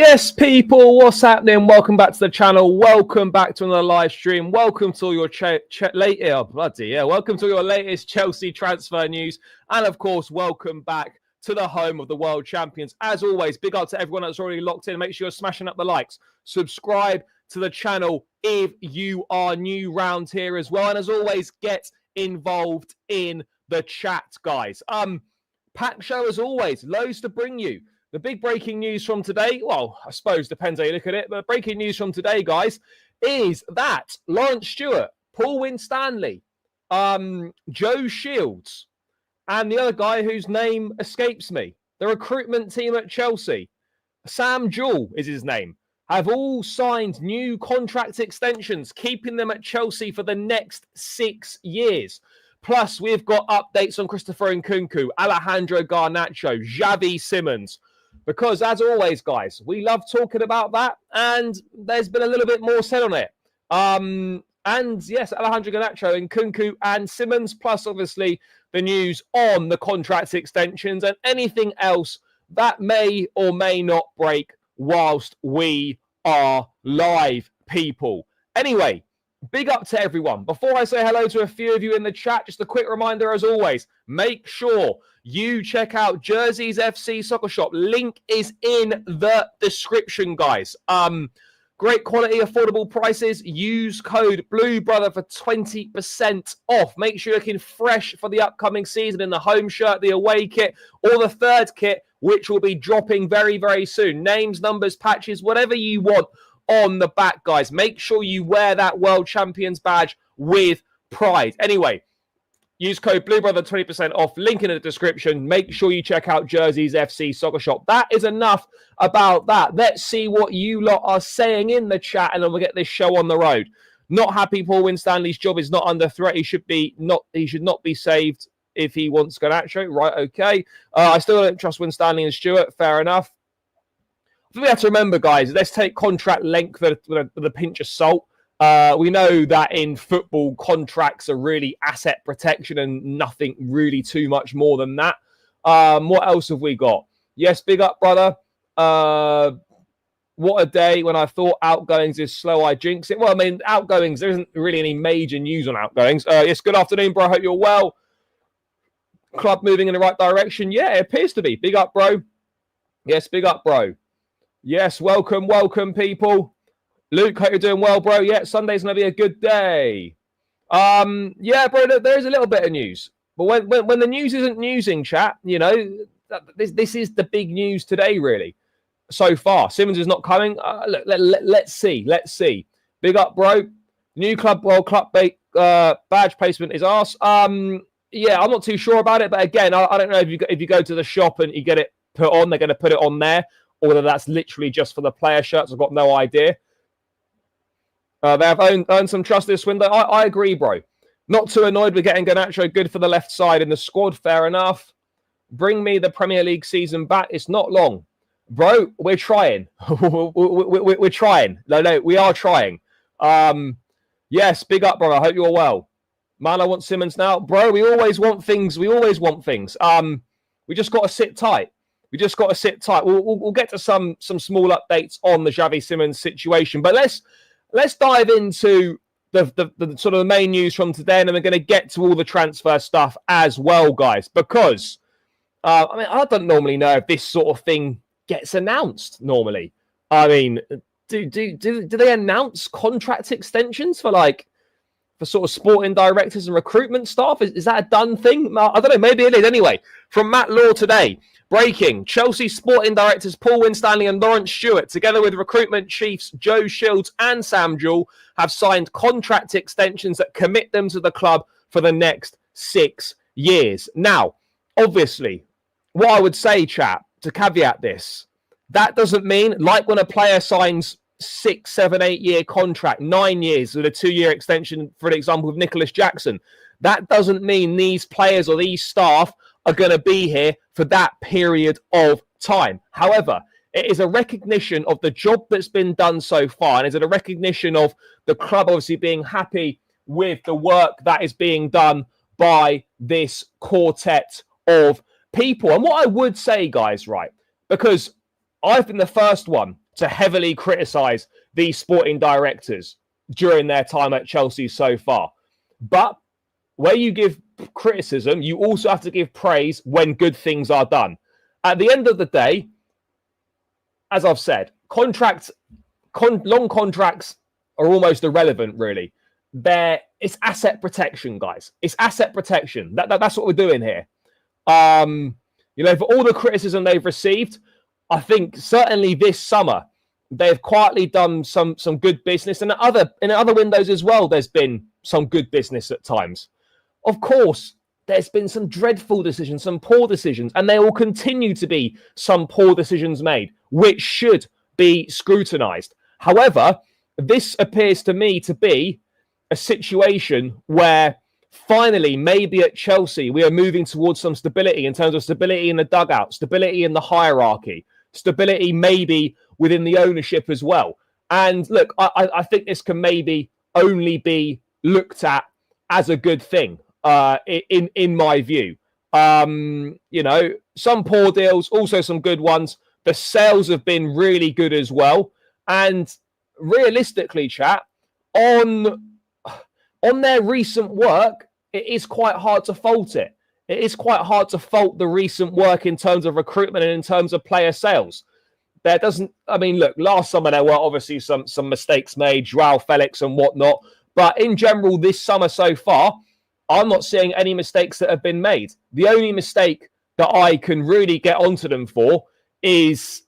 Yes, people, what's happening? Welcome back to the channel. Welcome back to another live stream. Welcome to all your welcome to your latest Chelsea transfer news, and of course, welcome back to the home of the world champions. As always, big up to everyone that's already locked in. Make sure you're smashing up the likes. Subscribe to the channel if you are new round here as well, and as always, get involved in the chat, guys. Packed show as always, loads to bring you. The big breaking news from today, well, I suppose depends how you look at it, but breaking news from today, guys, is that Laurence Stewart, Paul Winstanley, Joe Shields, and the other guy whose name escapes me, the recruitment team at Chelsea, Sam Jewell is his name, have all signed new contract extensions, keeping them at Chelsea for the next 6 years. Plus, we've got updates on Christopher Nkunku, Alejandro Garnacho, Xavi Simons. Because, as always, guys, we love talking about that, and there's been a little bit more said on it. And, yes, Alejandro Garnacho, Nkunku, and Simons, plus, obviously, the news on the contract extensions and anything else that may or may not break whilst we are live, people. Anyway, big up to everyone. Before I say hello to a few of you in the chat, just a quick reminder, as always, make sure you check out Jerseys FC Soccer Shop. Link is in the description, guys. Great quality, affordable prices. Use code BLUEBROTHER for 20% off. Make sure you're looking fresh for the upcoming season in the home shirt, the away kit, or the third kit, which will be dropping very, very soon. Names, numbers, patches, whatever you want on the back, guys. Make sure you wear that World Champions badge with pride. Anyway, use code BLUEBROTHER 20% off. Link in the description. Make sure you check out Jerseys FC Soccer Shop. That is enough about that. Let's see what you lot are saying in the chat, and then we'll get this show on the road. Not happy Paul Winstanley's job is not under threat. He should not be saved if he wants Garnacho. Right, okay. I still don't trust Winstanley and Stewart. Fair enough. We have to remember, guys, let's take contract length with a pinch of salt. We know that in football, contracts are really asset protection and nothing really too much more than that. What else have we got? Yes, big up, brother. What a day when I thought outgoings is slow, I jinx it. Well, I mean, outgoings, there isn't really any major news on outgoings. Yes, good afternoon, bro. I hope you're well. Club moving in the right direction. Yeah, it appears to be. Big up, bro. Yes, big up, bro. Yes, welcome, people. Luke, hope you're doing well, bro. Yeah, Sunday's going to be a good day. Yeah, bro, there is a little bit of news. But when the news isn't newsing, chat, you know, this is the big news today, really, so far. Simons is not coming. Look, let's see. Big up, bro. New club, World Club badge placement is ours. Yeah, I'm not too sure about it. But again, I don't know if you go to the shop and you get it put on, they're going to put it on there. Or whether that's literally just for the player shirts. I've got no idea. They have earned some trust this window. I agree, bro. Not too annoyed with getting Garnacho. Good for the left side in the squad. Fair enough. Bring me the Premier League season back. It's not long. Bro, we're trying. We're trying. No, we are trying. Yes, big up, bro. I hope you're well. Man, I want Simons now. Bro, we always want things. We just got to sit tight. We'll get to some small updates on the Xavi Simons situation, but let's dive into the sort of the main news from today, and then we're going to get to all the transfer stuff as well, guys. Because I mean, I don't normally know if this sort of thing gets announced. Normally, I mean, do they announce contract extensions for sort of sporting directors and recruitment staff? Is that a done thing? I don't know. Maybe it is. Anyway, from Matt Law today. Breaking, Chelsea sporting directors Paul Winstanley and Laurence Stewart, together with recruitment chiefs Joe Shields and Sam Jewell, have signed contract extensions that commit them to the club for the next 6 years. Now, obviously, what I would say, chat, to caveat this, that doesn't mean, like when a player signs 6, 7, 8 year contract, 9 years with a 2-year extension, for example, with Nicholas Jackson, that doesn't mean these players or these staff are going to be here for that period of time. However, it is a recognition of the job that's been done so far, and is it a recognition of the club obviously being happy with the work that is being done by this quartet of people. And what I would say, guys, right, because I've been the first one to heavily criticise these sporting directors during their time at Chelsea so far. But where you give criticism, you also have to give praise when good things are done. At the end of the day, as I've said, long contracts are almost irrelevant, really. It's asset protection, guys. It's asset protection. That's what we're doing here. For all the criticism they've received, I think certainly this summer they've quietly done some good business, and in other windows as well. There's been some good business at times. Of course, there's been some dreadful decisions, some poor decisions, and there will continue to be some poor decisions made, which should be scrutinised. However, this appears to me to be a situation where finally, maybe at Chelsea, we are moving towards some stability in terms of stability in the dugout, stability in the hierarchy, stability maybe within the ownership as well. And look, I think this can maybe only be looked at as a good thing, in my view. Some poor deals, also some good ones. The sales have been really good as well. And realistically, chat, on their recent work, it is quite hard to fault it. It is quite hard to fault the recent work in terms of recruitment and in terms of player sales. Look, last summer there were obviously some mistakes made, Joao Felix and whatnot. But in general, this summer so far, I'm not seeing any mistakes that have been made. The only mistake that I can really get onto them for is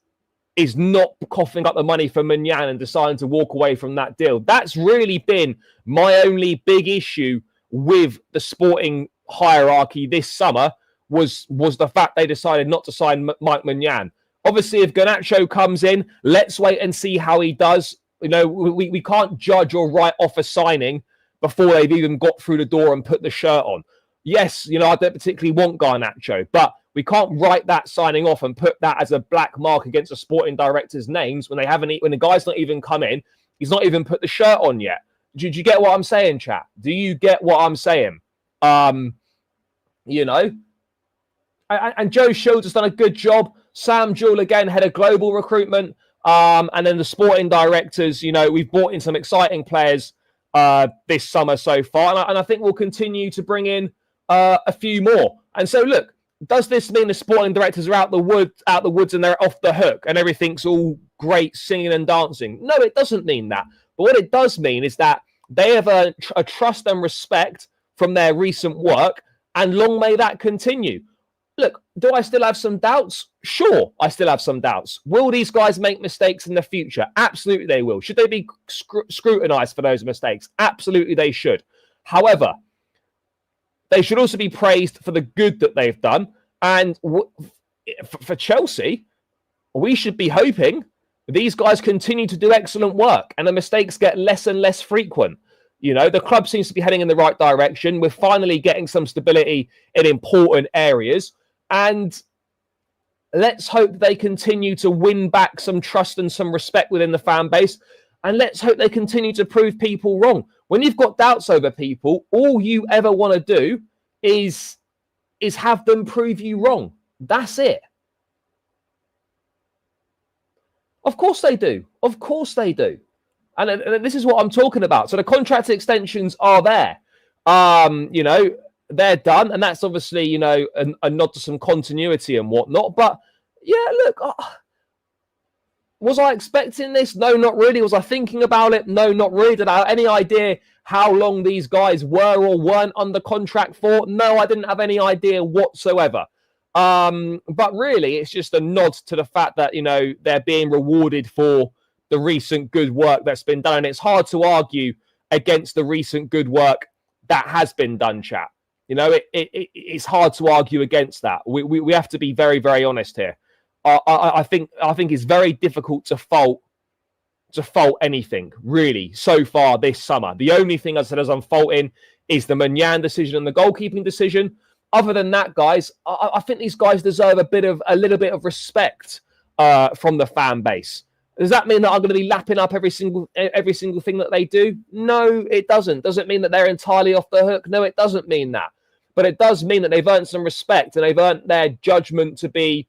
not coughing up the money for Manyan and deciding to walk away from that deal. That's really been my only big issue with the sporting hierarchy this summer was the fact they decided not to sign Mike Manyan. Obviously, if Garnacho comes in, let's wait and see how he does. We can't judge or write off a signing before they've even got through the door and put the shirt on. Yes, I don't particularly want Garnacho, but we can't write that signing off and put that as a black mark against a sporting director's names when the guy's not even come in. He's not even put the shirt on yet. Do you get what I'm saying, chat? Do you get what I'm saying? And Joe Shields has done a good job. Sam Jewell, again, head of global recruitment. And then the sporting directors, we've brought in some exciting players this summer so far. And I think we'll continue to bring in a few more. And so, look, does this mean the sporting directors are out the woods and they're off the hook and everything's all great singing and dancing? No, it doesn't mean that. But what it does mean is that they have a trust and respect from their recent work, and long may that continue. Look, do I still have some doubts? Sure, I still have some doubts. Will these guys make mistakes in the future? Absolutely they will. Should they be scrutinised for those mistakes? Absolutely they should. However, they should also be praised for the good that they've done. And for Chelsea, we should be hoping these guys continue to do excellent work and the mistakes get less and less frequent. The club seems to be heading in the right direction. We're finally getting some stability in important areas. And let's hope they continue to win back some trust and some respect within the fan base. And let's hope they continue to prove people wrong. When you've got doubts over people, all you ever want to do is have them prove you wrong. That's it. Of course they do. Of course they do. And this is what I'm talking about. So the contract extensions are there. They're done. And that's obviously, a nod to some continuity and whatnot. But yeah, look, was I expecting this? No, not really. Was I thinking about it? No, not really. Did I have any idea how long these guys were or weren't under contract for? No, I didn't have any idea whatsoever. But really, it's just a nod to the fact that, they're being rewarded for the recent good work that's been done. And it's hard to argue against the recent good work that has been done, chat. It's hard to argue against that. We have to be very, very honest here. I think it's very difficult to fault anything, really, so far this summer. The only thing I said as I'm faulting is the Manyan decision and the goalkeeping decision. Other than that, guys, I think these guys deserve a little bit of respect from the fan base. Does that mean that I'm going to be lapping up every single thing that they do? No, it doesn't. Does it mean that they're entirely off the hook? No, it doesn't mean that. But it does mean that they've earned some respect and they've earned their judgment to be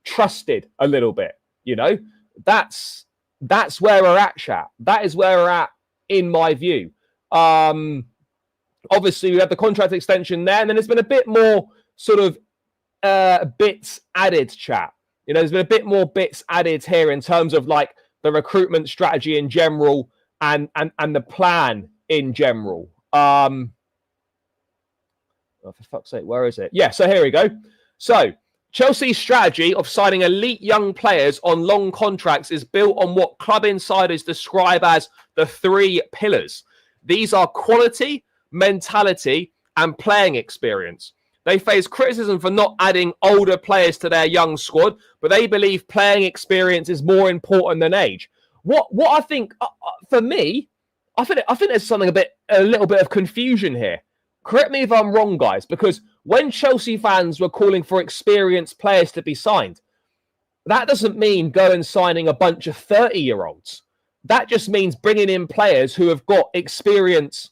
trusted a little bit. That's That's where we're at, chat. That is where we're at, in my view. Obviously, we have the contract extension there, and then there's been a bit more sort of bits added, chat. You know, there's been a bit more bits added here in terms of like the recruitment strategy in general and the plan in general. Oh, for fuck's sake, where is it? Yeah, so here we go. So Chelsea's strategy of signing elite young players on long contracts is built on what club insiders describe as the 3 pillars. These are quality, mentality, and playing experience. They face criticism for not adding older players to their young squad, but they believe playing experience is more important than age. What I think, for me, I think there's a little bit of confusion here. Correct me if I'm wrong, guys, because when Chelsea fans were calling for experienced players to be signed, that doesn't mean go and signing a bunch of 30-year-olds. That just means bringing in players who have got experience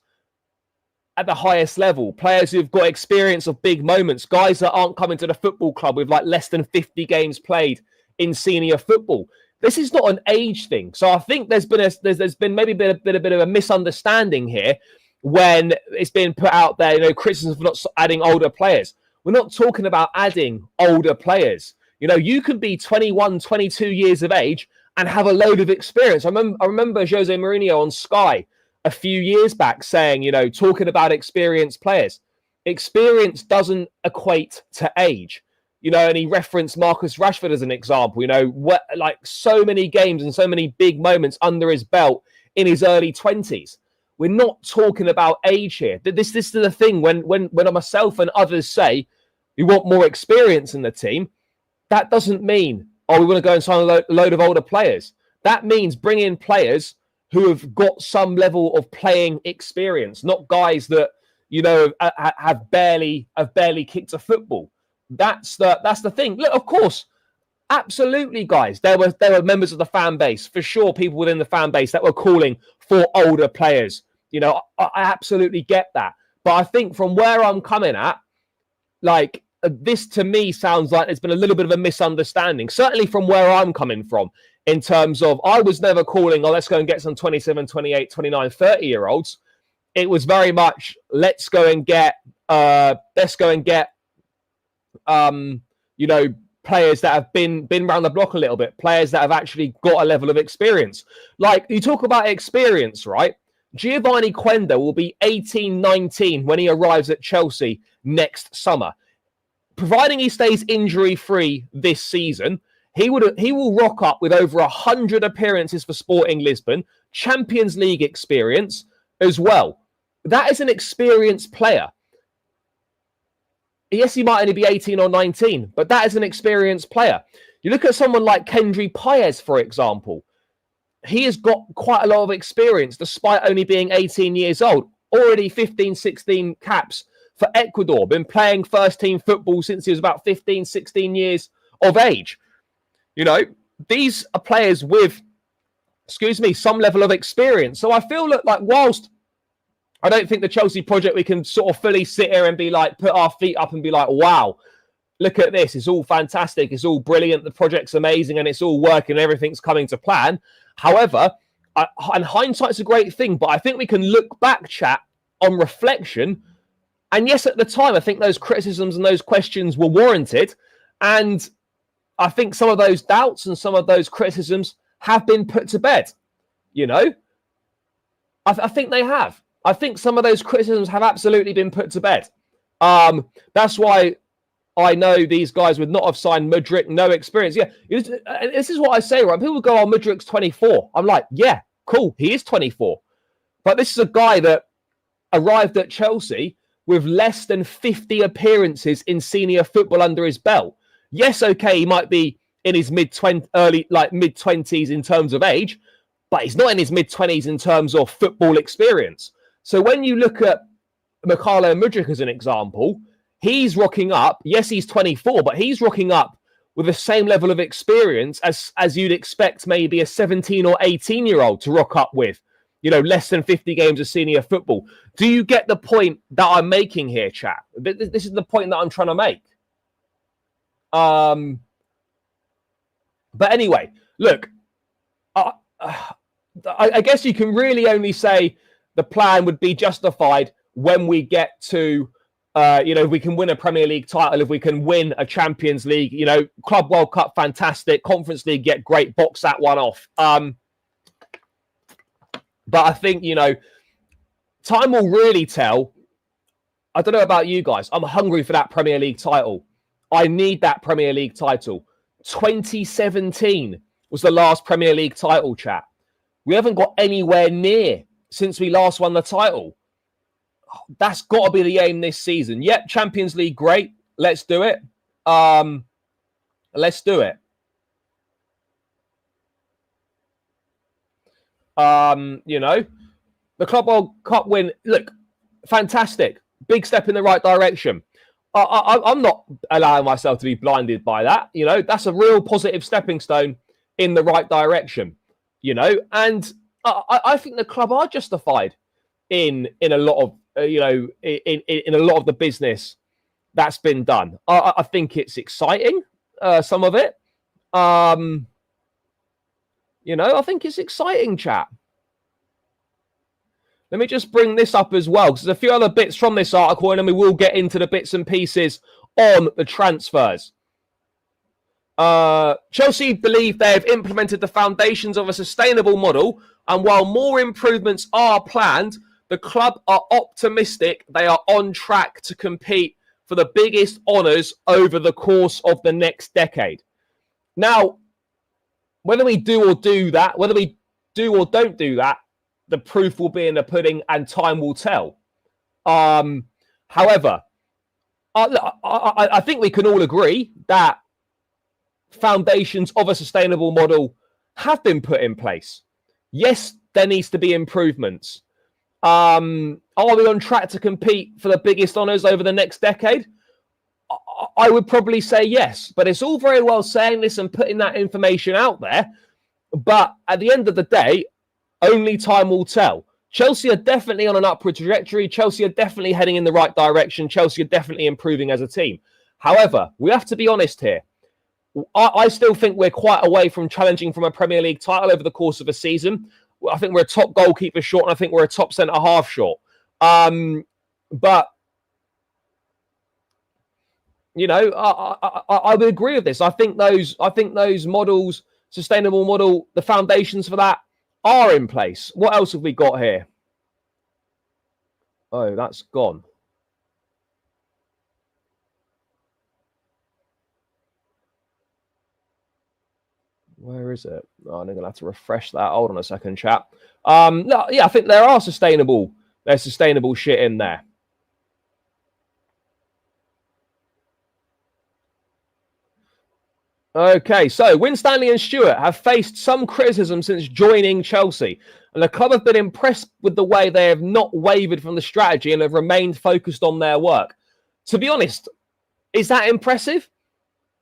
at the highest level, players who've got experience of big moments, guys that aren't coming to the football club with like less than 50 games played in senior football. This is not an age thing. So I think there's been maybe a bit of a misunderstanding here when it's been put out there, you know, criticism for not adding older players. We're not talking about adding older players. You know, you can be 21, 22 years of age and have a load of experience. I remember Jose Mourinho on Sky a few years back saying, you know, talking about experienced players. Experience doesn't equate to age. You know, and he referenced Marcus Rashford as an example, you know, like so many games and so many big moments under his belt in his early 20s. We're not talking about age here. This is the thing when myself and others say we want more experience in the team, that doesn't mean, we want to go and sign a load of older players. That means bring in players who have got some level of playing experience, not guys that, you know, have barely kicked a football. That's the thing. Look, of course, absolutely, guys. There were members of the fan base, for sure, people within the fan base that were calling for older players. You know, I absolutely get that. But I think from where I'm coming at, like, this to me sounds like there's been a little bit of a misunderstanding, certainly from where I'm coming from, in terms of I was never calling, let's go and get some 27, 28, 29, 30-year-olds. It was very much, let's go and get, you know, players that have been around the block a little bit, players that have actually got a level of experience. Like, you talk about experience, right? Giovanni Quenda will be 18, 19 when he arrives at Chelsea next summer. Providing he stays injury-free this season, he will rock up with over 100 appearances for Sporting Lisbon, Champions League experience as well. That is an experienced player. Yes, he might only be 18 or 19, but that is an experienced player. You look at someone like Kendry Paez, for example. He has got quite a lot of experience despite only being 18 years old. Already 15, 16 caps for Ecuador. Been playing first-team football since he was about 15, 16 years of age. You know, these are players with, some level of experience. So I feel like whilst I don't think the Chelsea project, we can sort of fully sit here and be like, put our feet up and be like, wow, look at this. It's all fantastic. It's all brilliant. The project's amazing and it's all working. Everything's coming to plan. However, and hindsight's a great thing, but I think we can look back, chat, on reflection. And yes, at the time, I think those criticisms and those questions were warranted. And I think some of those doubts and some of those criticisms have been put to bed. You know, I think they have. I think some of those criticisms have absolutely been put to bed. That's why I know these guys would not have signed Mudryk, no experience. Yeah, this is what I say, right? People go, Mudryk's 24. I'm like, yeah, cool, he is 24. But this is a guy that arrived at Chelsea with less than 50 appearances in senior football under his belt. Yes, okay, he might be in his mid-20s in terms of age, but he's not in his mid-20s in terms of football experience. So when you look at Mykhailo Mudryk as an example, he's rocking up. Yes, he's 24, but he's rocking up with the same level of experience as you'd expect maybe a 17 or 18-year-old to rock up with, you know, less than 50 games of senior football. Do you get the point that I'm making here, chat? This is the point that I'm trying to make. But anyway, look, I guess you can really only say the plan would be justified when we get to, if we can win a Premier League title, if we can win a Champions League, Club World Cup, fantastic. Conference League, get great, box that one off. But I think, time will really tell. I don't know about you guys. I'm hungry for that Premier League title. I need that Premier League title. 2017 was the last Premier League title, chat. We haven't got anywhere near since we last won the title. That's got to be the aim this season. Yep, Champions League, great. Let's do it. Let's do it. The Club World Cup win, look, fantastic. Big step in the right direction. I'm not allowing myself to be blinded by that. That's a real positive stepping stone in the right direction. And I think the club are justified in a lot of in a lot of the business that's been done. I think it's exciting, some of it. I think it's exciting, chat. Let me just bring this up as well, because there's a few other bits from this article, and then we will get into the bits and pieces on the transfers. Chelsea believe they have implemented the foundations of a sustainable model, and while more improvements are planned, the club are optimistic they are on track to compete for the biggest honours over the course of the next decade. Now, whether we do or do that, whether we do or don't do that, the proof will be in the pudding and time will tell. However, I think we can all agree that foundations of a sustainable model have been put in place. Yes, there needs to be improvements. Are we on track to compete for the biggest honours over the next decade? I would probably say yes, but it's all very well saying this and putting that information out there. But at the end of the day, only time will tell. Chelsea are definitely on an upward trajectory. Chelsea are definitely heading in the right direction. Chelsea are definitely improving as a team. However, we have to be honest here. I still think we're quite away from challenging from a Premier League title over the course of a season. I think we're a top goalkeeper short, and I think we're a top centre-half short. But, I would agree with this. I think those models, sustainable model, the foundations for that are in place. What else have we got here? Oh, that's gone. Where is it? Oh, I'm going to have to refresh that. Hold on a second, chat. No, yeah, I think there are sustainable. There's sustainable shit in there. Okay, so Winstanley and Stewart have faced some criticism since joining Chelsea, and the club have been impressed with the way they have not wavered from the strategy and have remained focused on their work. To be honest, is that impressive?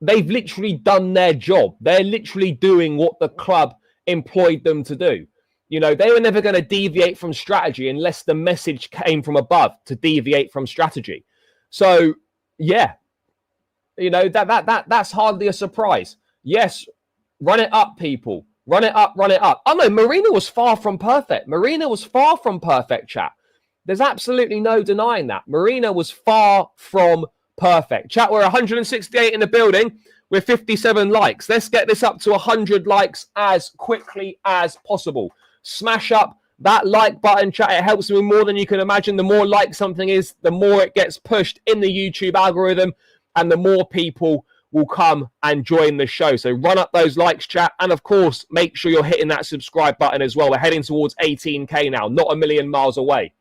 They've literally done their job. They're literally doing what the club employed them to do. They were never going to deviate from strategy unless the message came from above to deviate from strategy. So, yeah. That's hardly a surprise. Yes, run it up, people. Run it up, run it up. Oh, no, Mourinho was far from perfect. Mourinho was far from perfect, chat. There's absolutely no denying that. Mourinho was far from perfect. Chat, we're 168 in the building with 57 likes. Let's get this up to 100 likes as quickly as possible. Smash up that like button, chat. It helps me more than you can imagine. The more likes something is, the more it gets pushed in the YouTube algorithm, and the more people will come and join the show. So run up those likes, chat. And of course, make sure you're hitting that subscribe button as well. We're heading towards 18K now, not a million miles away.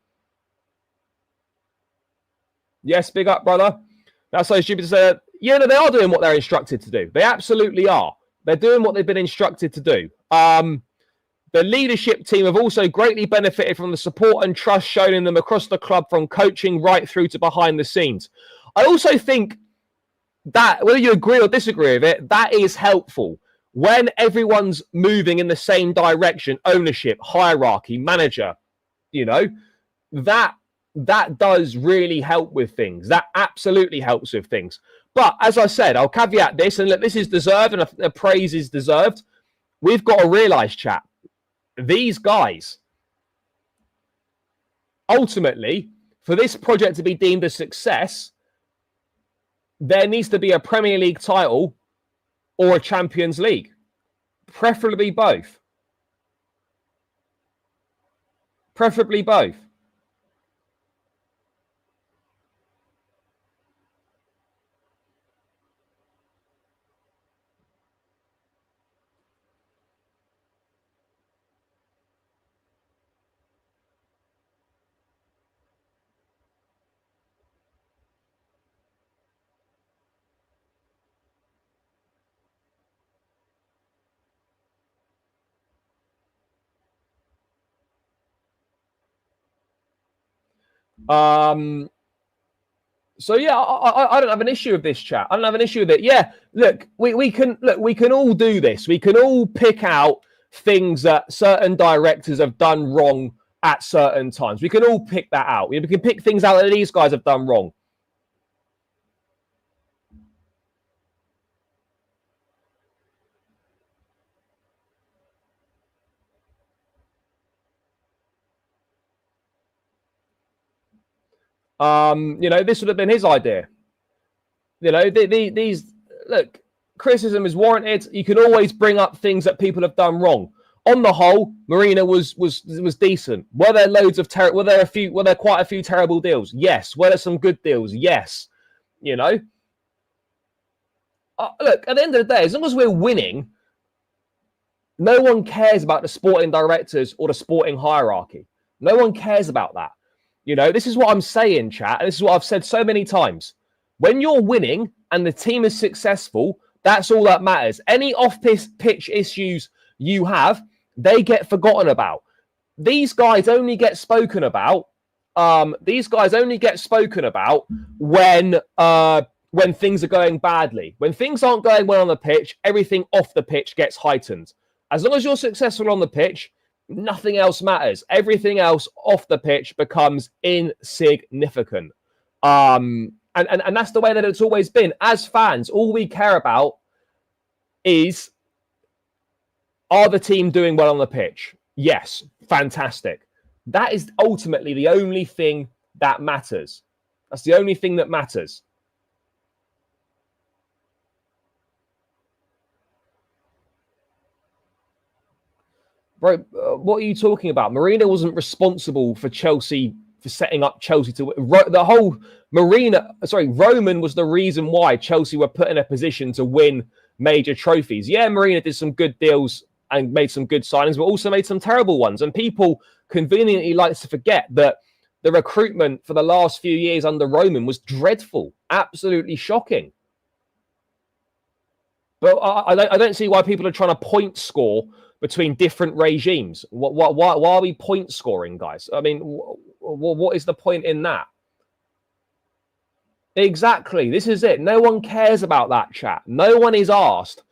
Yes, big up, brother. That's so stupid to say. Yeah, no, they are doing what they're instructed to do. They absolutely are. They're doing what they've been instructed to do. The leadership team have also greatly benefited from the support and trust shown in them across the club, from coaching right through to behind the scenes. I also think that, whether you agree or disagree with it, that is helpful. When everyone's moving in the same direction, ownership, hierarchy, manager, that does really help with things. That absolutely helps with things. But as I said, I'll caveat this, and look, this is deserved, and the praise is deserved. We've got to realise, chat, these guys, ultimately, for this project to be deemed a success, there needs to be a Premier League title or a Champions League, preferably both. Preferably both. So yeah, I don't have an issue with this chat. I don't have an issue with it. Yeah, look, we can all do this. We can all pick out things that certain directors have done wrong at certain times. We can all pick that out. We can pick things out that these guys have done wrong. This would have been his idea. These look, criticism is warranted. You can always bring up things that people have done wrong. On the whole, Marina was decent. Were there loads of were there quite a few terrible deals? Yes. Were there some good deals? Yes. Look, at the end of the day, as long as we're winning, no one cares about the sporting directors or the sporting hierarchy. No one cares about that. This is what I'm saying, chat, and this is what I've said so many times. When you're winning and the team is successful, that's all that matters. Any off-pitch issues you have, they get forgotten about. These guys only get spoken about. When things are going badly. When things aren't going well on the pitch, everything off the pitch gets heightened. As long as you're successful on the pitch, nothing else matters. Everything else off the pitch becomes insignificant. And that's the way that it's always been. As fans, all we care about is, are the team doing well on the pitch? Yes, fantastic. That is ultimately the only thing that matters. That's the only thing that matters. Bro, what are you talking about? Marina wasn't responsible for Chelsea, for setting up Chelsea to the whole Roman was the reason why Chelsea were put in a position to win major trophies. Yeah, Marina did some good deals and made some good signings, but also made some terrible ones. And people conveniently like to forget that the recruitment for the last few years under Roman was dreadful, absolutely shocking. But I don't see why people are trying to point score between different regimes. Why are we point scoring, guys? I mean, what is the point in that? Exactly. This is it. No one cares about that, chat. No one is asked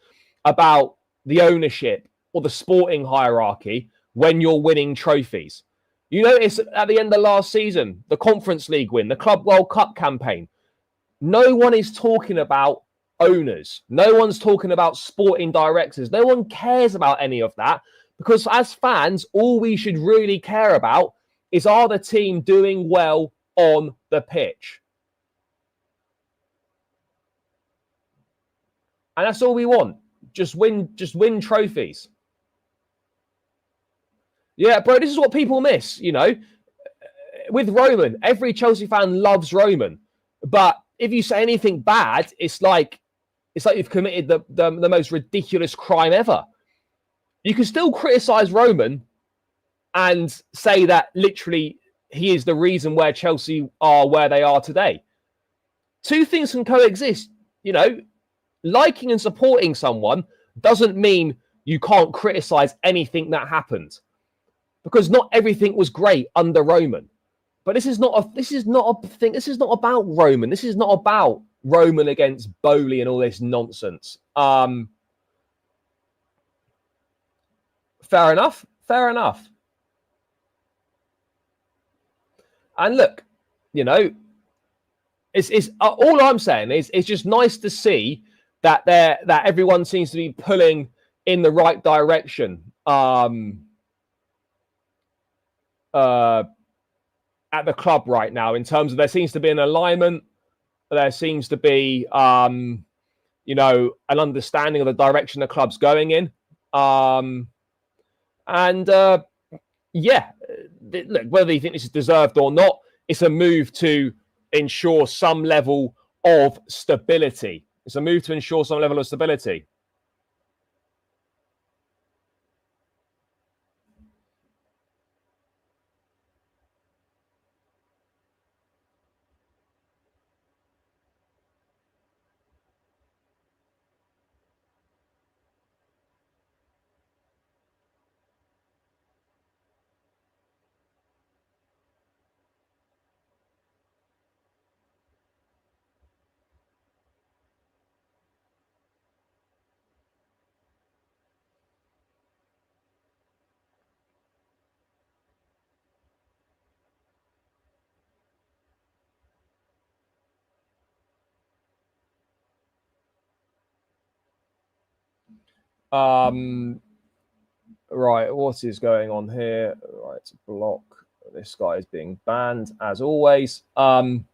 about the ownership or the sporting hierarchy when you're winning trophies. You notice at the end of last season, the Conference League win, the Club World Cup campaign, no one is talking about owners. No one's talking about sporting directors. No one cares about any of that, because as fans, all we should really care about is, are the team doing well on the pitch? And that's all we want. Just win trophies. Yeah, bro, this is what people miss, With Roman, every Chelsea fan loves Roman. But if you say anything bad, it's like you've committed the most ridiculous crime ever. You can still criticize Roman and say that literally he is the reason where Chelsea are where they are today. Two things can coexist. Liking and supporting someone doesn't mean you can't criticize anything that happened, because not everything was great under Roman. But this is not a thing. This is not about Roman. This is not about Roman against Bowley and all this nonsense. Fair enough. And look, it's all I'm saying is it's just nice to see that everyone seems to be pulling in the right direction. at the club right now in terms of there seems to be an alignment. There seems to be, you know, an understanding of the direction the club's going in. Yeah, look, whether you think this is deserved or not, it's a move to ensure some level of stability. It's a move to ensure some level of stability. Right, what is going on here? Right, to block. This guy is being banned as always. Bro,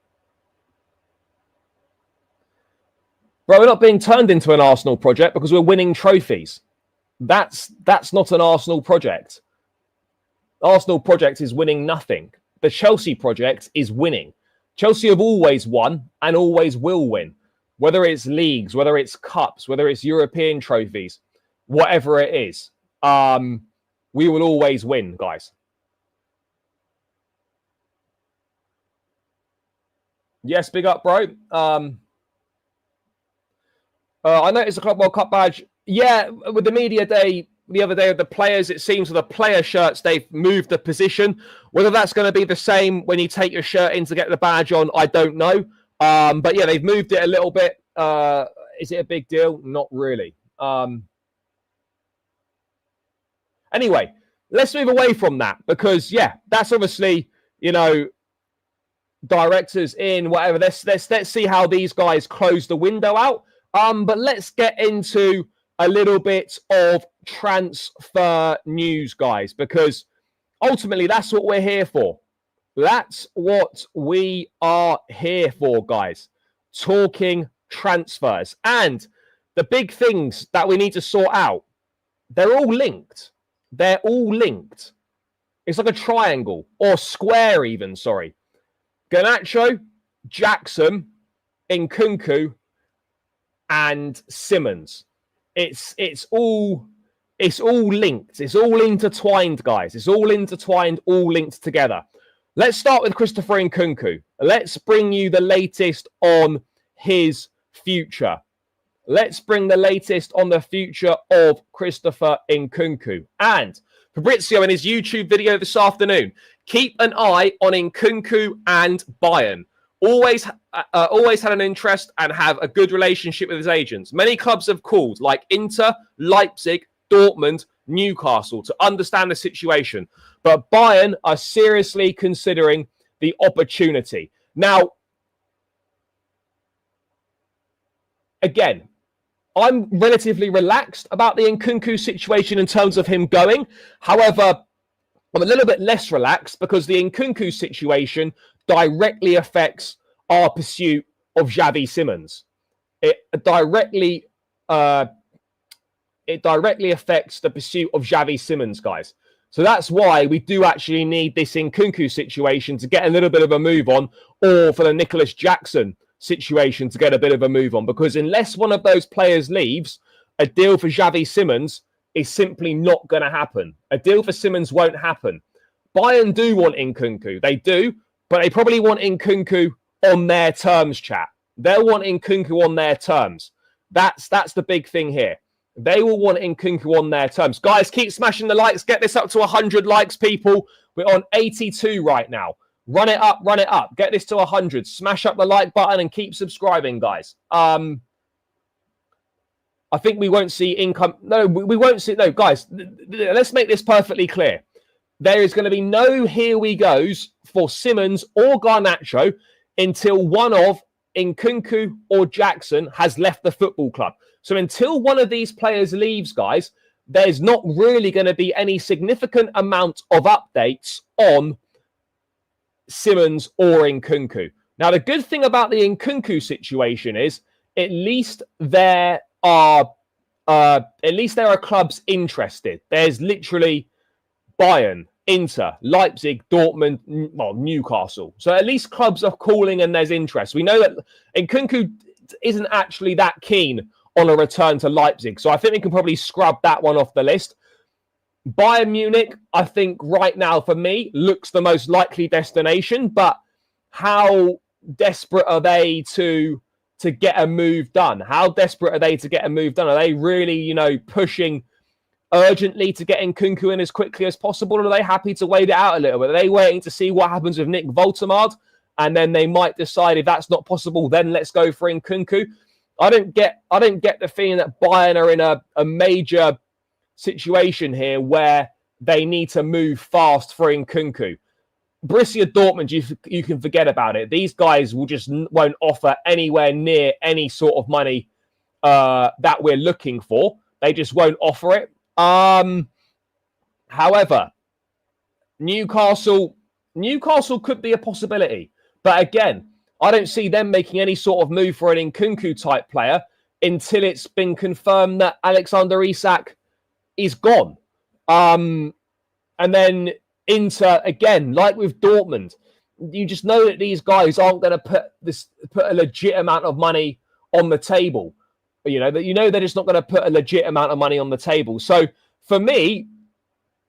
we're not being turned into an Arsenal project because we're winning trophies. That's not an Arsenal project. Arsenal project is winning nothing. The Chelsea project is winning. Chelsea have always won and always will win. Whether it's leagues, whether it's cups, whether it's European trophies, whatever it is, we will always win, guys. Yes, big up, bro. I noticed the Club World Cup badge. Yeah, with the media day the other day of the players, it seems with the player shirts, they've moved the position. Whether that's going to be the same when you take your shirt in to get the badge on, I don't know. But yeah, they've moved it a little bit. Is it a big deal? Not really. Anyway, let's move away from that because, yeah, that's obviously, you know, directors in, whatever. Let's see how these guys close the window out. But let's get into a little bit of transfer news, guys, because ultimately that's what we're here for. That's what we are here for, guys. Talking transfers. And the big things that we need to sort out, they're all linked. They're all linked. It's like a triangle or square even, sorry. Garnacho, Jackson, Nkunku, and Simmons. It's all linked. It's all intertwined, guys. It's all intertwined, all linked together. Let's start with Christopher Nkunku. Let's bring you the latest on his future. Let's bring the latest on the future of Christopher Nkunku. And Fabrizio in his YouTube video this afternoon, keep an eye on Nkunku and Bayern. Always had an interest and have a good relationship with his agents. Many clubs have called, like Inter, Leipzig, Dortmund, Newcastle, to understand the situation. But Bayern are seriously considering the opportunity. Now, again, I'm relatively relaxed about the Nkunku situation in terms of him going. However, I'm a little bit less relaxed because the Nkunku situation directly affects our pursuit of Xavi Simons. It directly affects the pursuit of Xavi Simons, guys. So that's why we do actually need this Nkunku situation to get a little bit of a move on, or for the Nicholas Jackson situation to get a bit of a move on. Because unless one of those players leaves, a deal for Xavi Simons is simply not going to happen. A deal for Simons won't happen. Bayern do want Nkunku. They do, but they probably want Nkunku on their terms, chat. They'll want Nkunku on their terms. That's the big thing here. They will want Nkunku on their terms. Guys, keep smashing the likes. Get this up to 100 likes, people. We're on 82 right now. Run it up, run it up. Get this to 100. Smash up the like button and keep subscribing, guys. I think we won't see income. No, we won't see. No, guys, let's make this perfectly clear. There is going to be no here we goes for Simmons or Garnacho until one of Nkunku or Jackson has left the football club. So until one of these players leaves, guys, there's not really going to be any significant amount of updates on Simmons or Nkunku. Now, the good thing about the Nkunku situation is at least there are clubs interested. There's literally Bayern, Inter, Leipzig, Dortmund, well, Newcastle. So at least clubs are calling and there's interest. We know that Nkunku isn't actually that keen on a return to Leipzig. So I think we can probably scrub that one off the list. Bayern Munich, I think right now for me, looks the most likely destination. But how desperate are they to get a move done? How desperate are they to get a move done? Are they really, pushing urgently to get Nkunku in as quickly as possible? Or are they happy to wait it out a little bit? Are they waiting to see what happens with Nick Woltemade? And then they might decide if that's not possible, then let's go for Nkunku. I don't get the feeling that Bayern are in a major situation here where they need to move fast for Nkunku. Borussia Dortmund, you can forget about it. These guys won't offer anywhere near any sort of money that we're looking for. They just won't offer it. However, Newcastle could be a possibility. But again, I don't see them making any sort of move for an Nkunku type player until it's been confirmed that Alexander Isak is gone. And then Inter, again, like with Dortmund, you just know that these guys aren't going to put a legit amount of money on the table. They're just not going to put a legit amount of money on the table. So for me,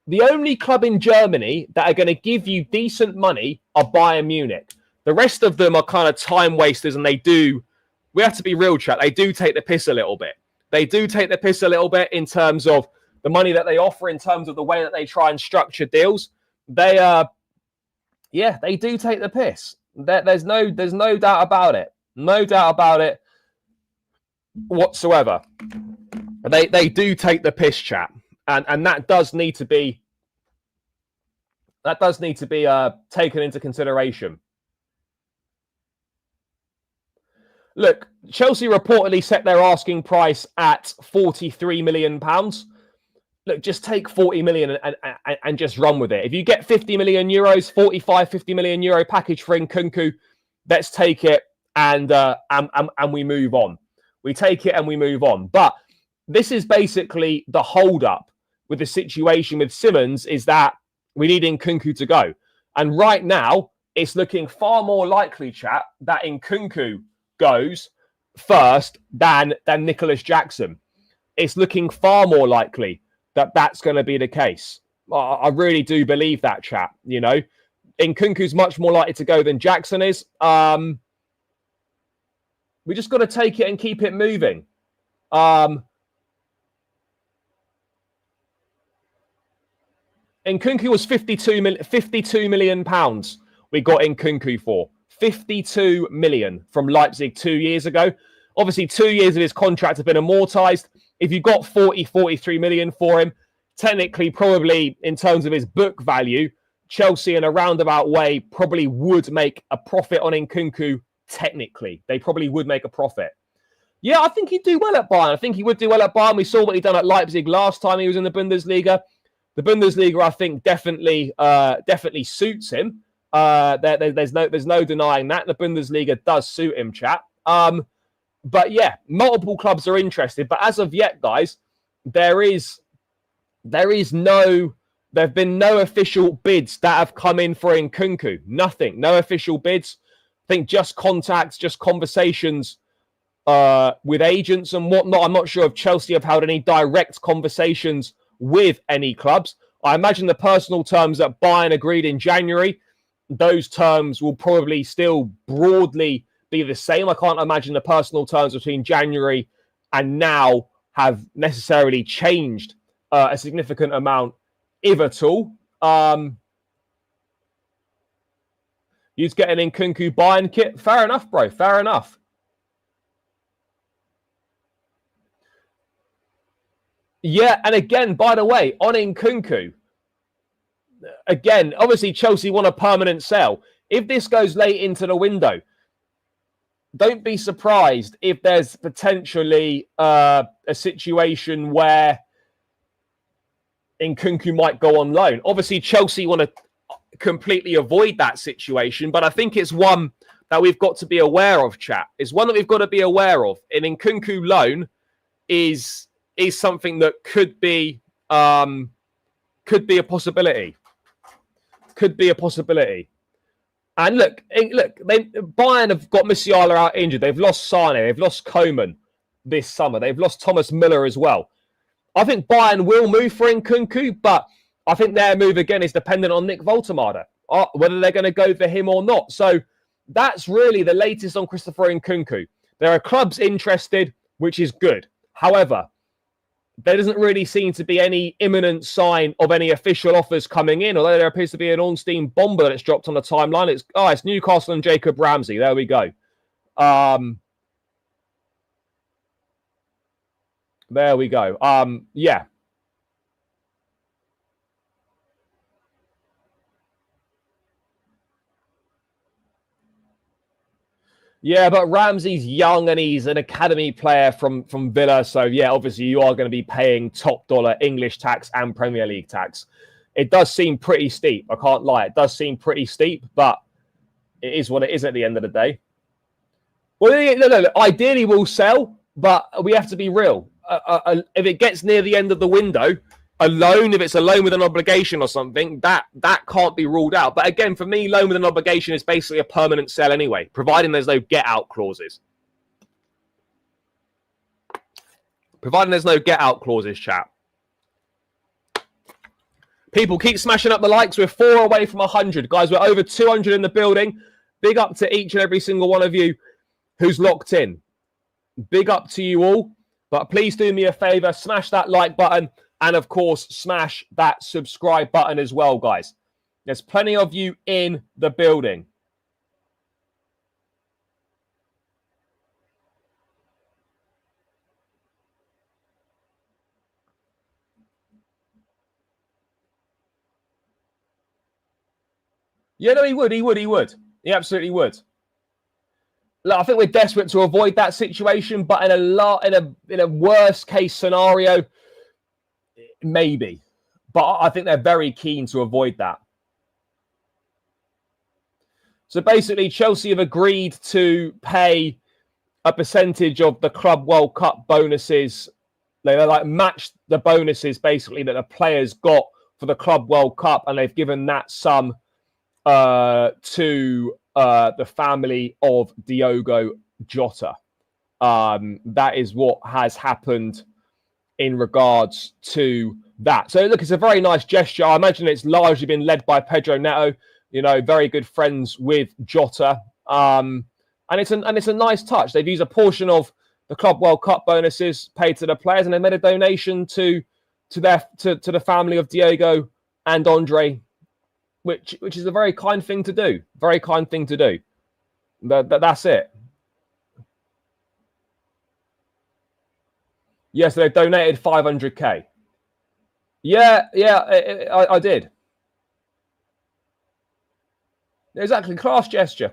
the only club in Germany that are going to give you decent money are Bayern Munich. The rest of them are kind of time wasters, and we have to be real, chat. They do take the piss a little bit. They do take the piss a little bit in terms of the money that they offer, in terms of the way that they try and structure deals. They do take the piss. There's no doubt about it. No doubt about it whatsoever. They do take the piss, chat. And that does need to be taken into consideration. Look, Chelsea reportedly set their asking price at £43 million. Look, just take 40 million and just run with it. If you get 50 million euros, 50 million euro package for Nkunku, let's take it and we move on. We take it and we move on. But this is basically the hold up with the situation with Simmons, is that we need Nkunku to go. And right now, it's looking far more likely, chat, that Nkunku goes first than Nicholas Jackson. It's looking far more likely that that's going to be the case. I really do believe that, chat. Nkunku's much more likely to go than Jackson is. We just got to take it and keep it moving. Nkunku was £52 million we got Nkunku for. 52 million from Leipzig 2 years ago. Obviously, 2 years of his contract have been amortized. If you got 43 million for him, technically, probably in terms of his book value, Chelsea in a roundabout way probably would make a profit on Nkunku. Technically, they probably would make a profit. Yeah, I think he'd do well at Bayern. I think he would do well at Bayern. We saw what he done at Leipzig last time he was in the Bundesliga. The Bundesliga, I think, definitely suits him. There's no denying that. The Bundesliga does suit him, chat. But yeah, multiple clubs are interested. But as of yet, guys, there have been no official bids that have come in for Nkunku. Nothing. No official bids. I think just contacts, just conversations with agents and whatnot. I'm not sure if Chelsea have held any direct conversations with any clubs. I imagine the personal terms that Bayern agreed in January, those terms will probably still broadly be the same. I can't imagine the personal terms between January and now have necessarily changed a significant amount, if at all. You just get an Nkunku Bayern kit. Fair enough, bro. Fair enough. Yeah, and again, by the way, on Nkunku, again, obviously Chelsea want a permanent sale. If this goes late into the window, don't be surprised if there's potentially a situation where Nkunku might go on loan. Obviously, Chelsea want to completely avoid that situation, but I think it's one that we've got to be aware of, chat. It's one that we've got to be aware of. An Nkunku loan is something that could be a possibility. Could be a possibility. And look, Bayern have got Musiala out injured. They've lost Sane. They've lost Coman this summer. They've lost Thomas Müller as well. I think Bayern will move for Nkunku, but I think their move again is dependent on Nick Woltemade, whether they're going to go for him or not. So that's really the latest on Christopher Nkunku. There are clubs interested, which is good. However, there doesn't really seem to be any imminent sign of any official offers coming in, although there appears to be an Ornstein bomber that's dropped on the timeline. It's Newcastle and Jacob Ramsey. There we go. There we go. Yeah. Yeah, but Ramsey's young and he's an academy player from Villa. So, yeah, obviously you are going to be paying top dollar English tax and Premier League tax. It does seem pretty steep. I can't lie. It does seem pretty steep, but it is what it is at the end of the day. Well, no. Ideally, we'll sell, but we have to be real. If it gets near the end of the window, a loan, if it's a loan with an obligation or something, that can't be ruled out. But again, for me, loan with an obligation is basically a permanent sell anyway, providing there's no get-out clauses. Providing there's no get-out clauses, chat. People, keep smashing up the likes. We're 4 away from 100. Guys, we're over 200 in the building. Big up to each and every single one of you who's locked in. Big up to you all. But please do me a favor, smash that like button. And, of course, smash that subscribe button as well, guys. There's plenty of you in the building. Yeah, no, he would. He absolutely would. Look, I think we're desperate to avoid that situation, but in a worst case scenario, maybe. But I think they're very keen to avoid that. So basically, Chelsea have agreed to pay a percentage of the Club World Cup bonuses. They match the bonuses basically that the players got for the Club World Cup, and they've given that sum to the family of Diogo Jota. That is what has happened in regards to that. So look, it's a very nice gesture. I imagine it's largely been led by Pedro Neto, very good friends with Jota. And it's a nice touch. They've used a portion of the Club World Cup bonuses paid to the players, and they made a donation to the family of Diego and Andre, which is a very kind thing to do. Very kind thing to do. That's it. Yes, they've donated 500k. Yeah, I did. Exactly, class gesture.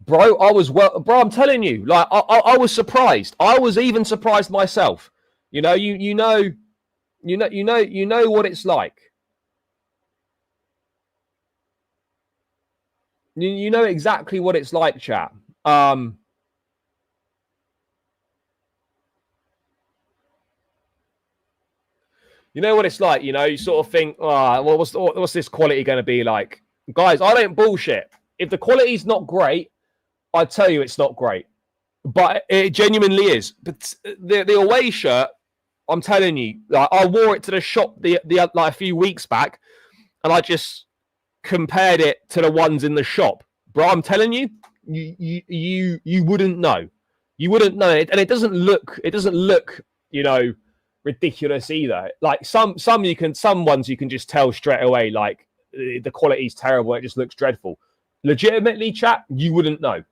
Bro, I'm telling you, I was surprised. I was even surprised myself. You know what it's like. You know exactly what it's like, chat. You know what it's like. You sort of think, what's this quality going to be like? Guys, I don't bullshit. If the quality's not great, I tell you it's not great. But it genuinely is. But the away shirt, I'm telling you, I wore it to the shop a few weeks back, and I just compared it to the ones in the shop. Bro, I'm telling you, you wouldn't know. You wouldn't know it, and it doesn't look, ridiculous either. Like some ones you can just tell straight away, like the quality's terrible. It just looks dreadful. Legitimately, chat, you wouldn't know.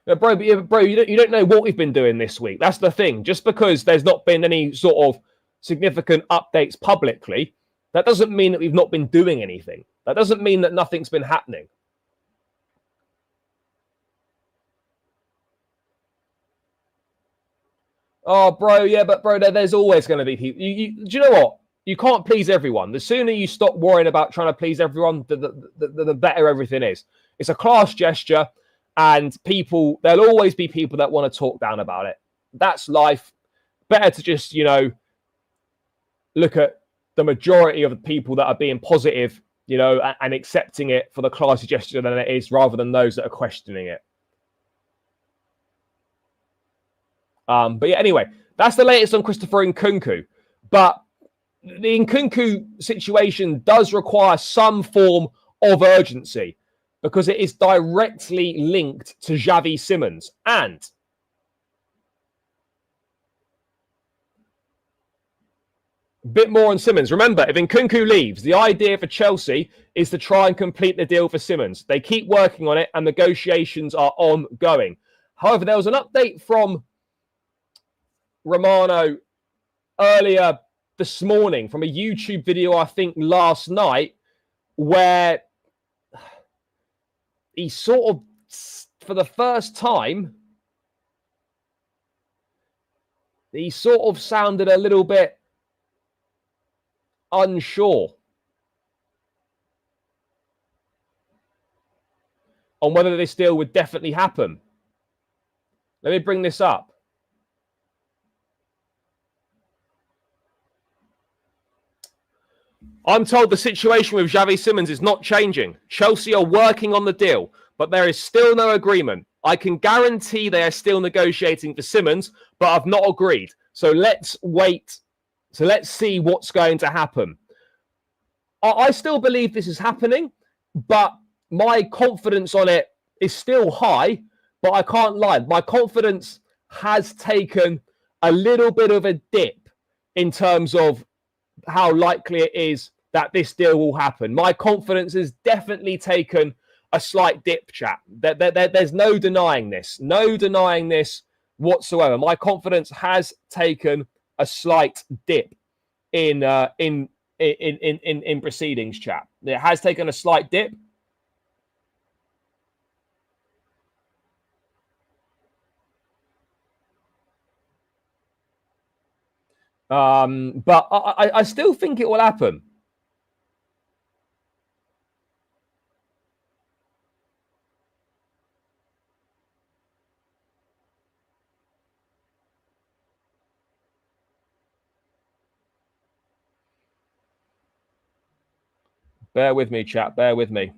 Bro, you don't know what we've been doing this week. That's the thing. Just because there's not been any sort of significant updates publicly, that doesn't mean that we've not been doing anything. That doesn't mean that nothing's been happening. Oh, bro, yeah, but bro, there's always going to be people. Do you know what? You can't please everyone. The sooner you stop worrying about trying to please everyone, the better everything is. It's a class gesture, and there'll always be people that want to talk down about it. That's life. Better to just, look at the majority of the people that are being positive, and accepting it for the classy gesture than it is, rather than those that are questioning it. But yeah, anyway, that's the latest on Christopher Nkunku. But the Nkunku situation does require some form of urgency because it is directly linked to Xavi Simons. And a bit more on Simons. Remember, if Nkunku leaves, the idea for Chelsea is to try and complete the deal for Simons. They keep working on it and negotiations are ongoing. However, there was an update from Romano earlier this morning from a YouTube video, I think last night, where he sort of, for the first time, he sort of sounded a little bit unsure on whether this deal would definitely happen. Let me bring this up. I'm told the situation with Xavi Simons is not changing. Chelsea are working on the deal, but there is still no agreement. I can guarantee they are still negotiating for Simons, but I've not agreed. So let's wait. So let's see what's going to happen. I still believe this is happening, but my confidence on it is still high, but I can't lie. My confidence has taken a little bit of a dip in terms of how likely it is that this deal will happen. My confidence has definitely taken a slight dip, chat. There's no denying this. No denying this whatsoever. My confidence has taken a slight dip in proceedings, chat. It has taken a slight dip. But I still think it will happen. Bear with me, chat. Bear with me.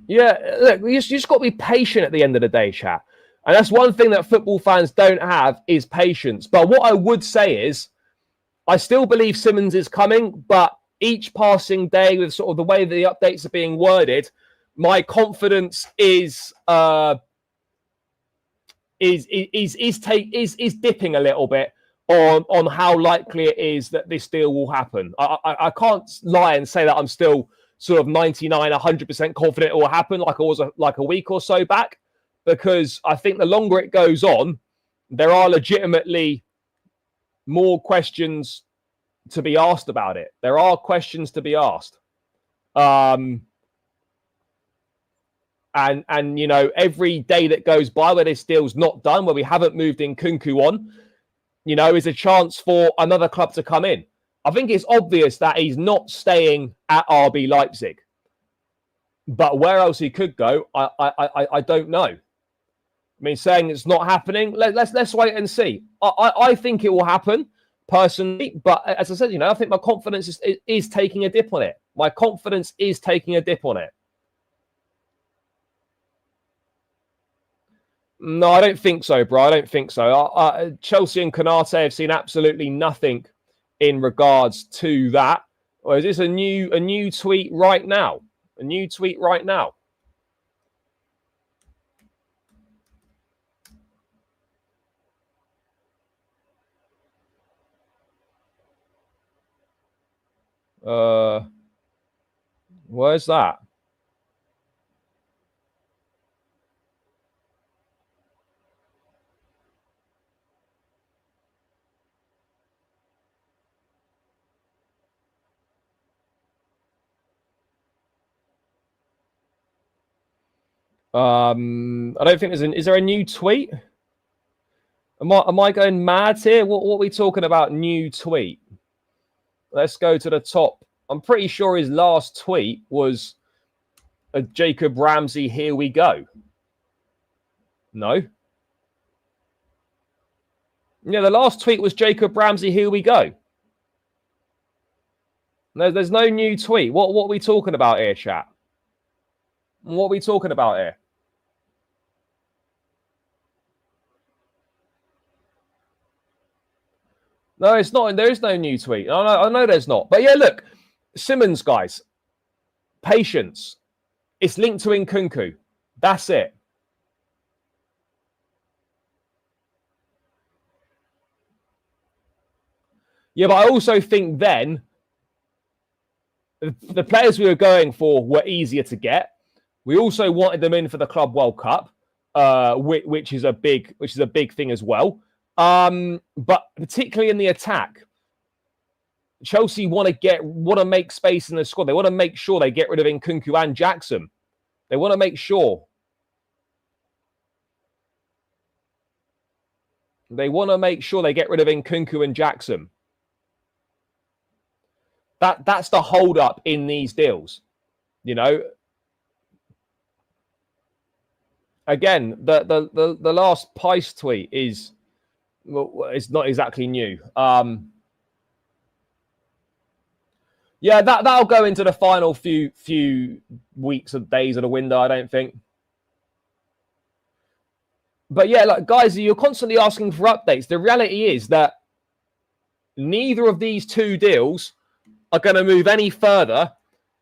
Yeah, look, you just got to be patient at the end of the day, chat. And that's one thing that football fans don't have is patience. But what I would say is, I still believe Simons is coming, but each passing day, with sort of the way the updates are being worded, my confidence is dipping a little bit on how likely it is that this deal will happen. I can't lie and say that I'm still sort of 99, 100% confident it will happen like I was like a week or so back, because I think the longer it goes on, there are legitimately more questions to be asked about it. There are questions to be asked. And every day that goes by where this deal's not done, where we haven't moved Nkunku on, is a chance for another club to come in. I think it's obvious that he's not staying at RB Leipzig. But where else he could go, I don't know. I mean, saying it's not happening, let's wait and see. I think it will happen personally, but as I said, I think my confidence is taking a dip on it. My confidence is taking a dip on it. No, I don't think so, bro. I don't think so. Chelsea and Konate have seen absolutely nothing in regards to that. Or is this a new tweet right now? A new tweet right now. Where's that? I don't think there's is there a new tweet? Am I going mad here? What are we talking about? New tweet. Let's go to the top. I'm pretty sure his last tweet was a Jacob Ramsey, here we go. No. Yeah, the last tweet was Jacob Ramsey, here we go. No, there's no new tweet. What are we talking about here, chat? What are we talking about here? No, it's not. There is no new tweet. I know there's not. But yeah, look, Simmons, guys, patience. It's linked to Nkunku. That's it. Yeah, but I also think then the players we were going for were easier to get. We also wanted them in for the Club World Cup, which is a big thing as well. But particularly in the attack, Chelsea want to make space in the squad. They want to make sure they get rid of Nkunku and Jackson. They want to make sure. They want to make sure they get rid of Nkunku and Jackson. That's the hold up in these deals. You know. Again, the last Pice tweet is, well, it's not exactly new. Yeah, that'll go into the final few weeks of days of the window, I don't think. But yeah, like guys, you're constantly asking for updates. The reality is that neither of these two deals are going to move any further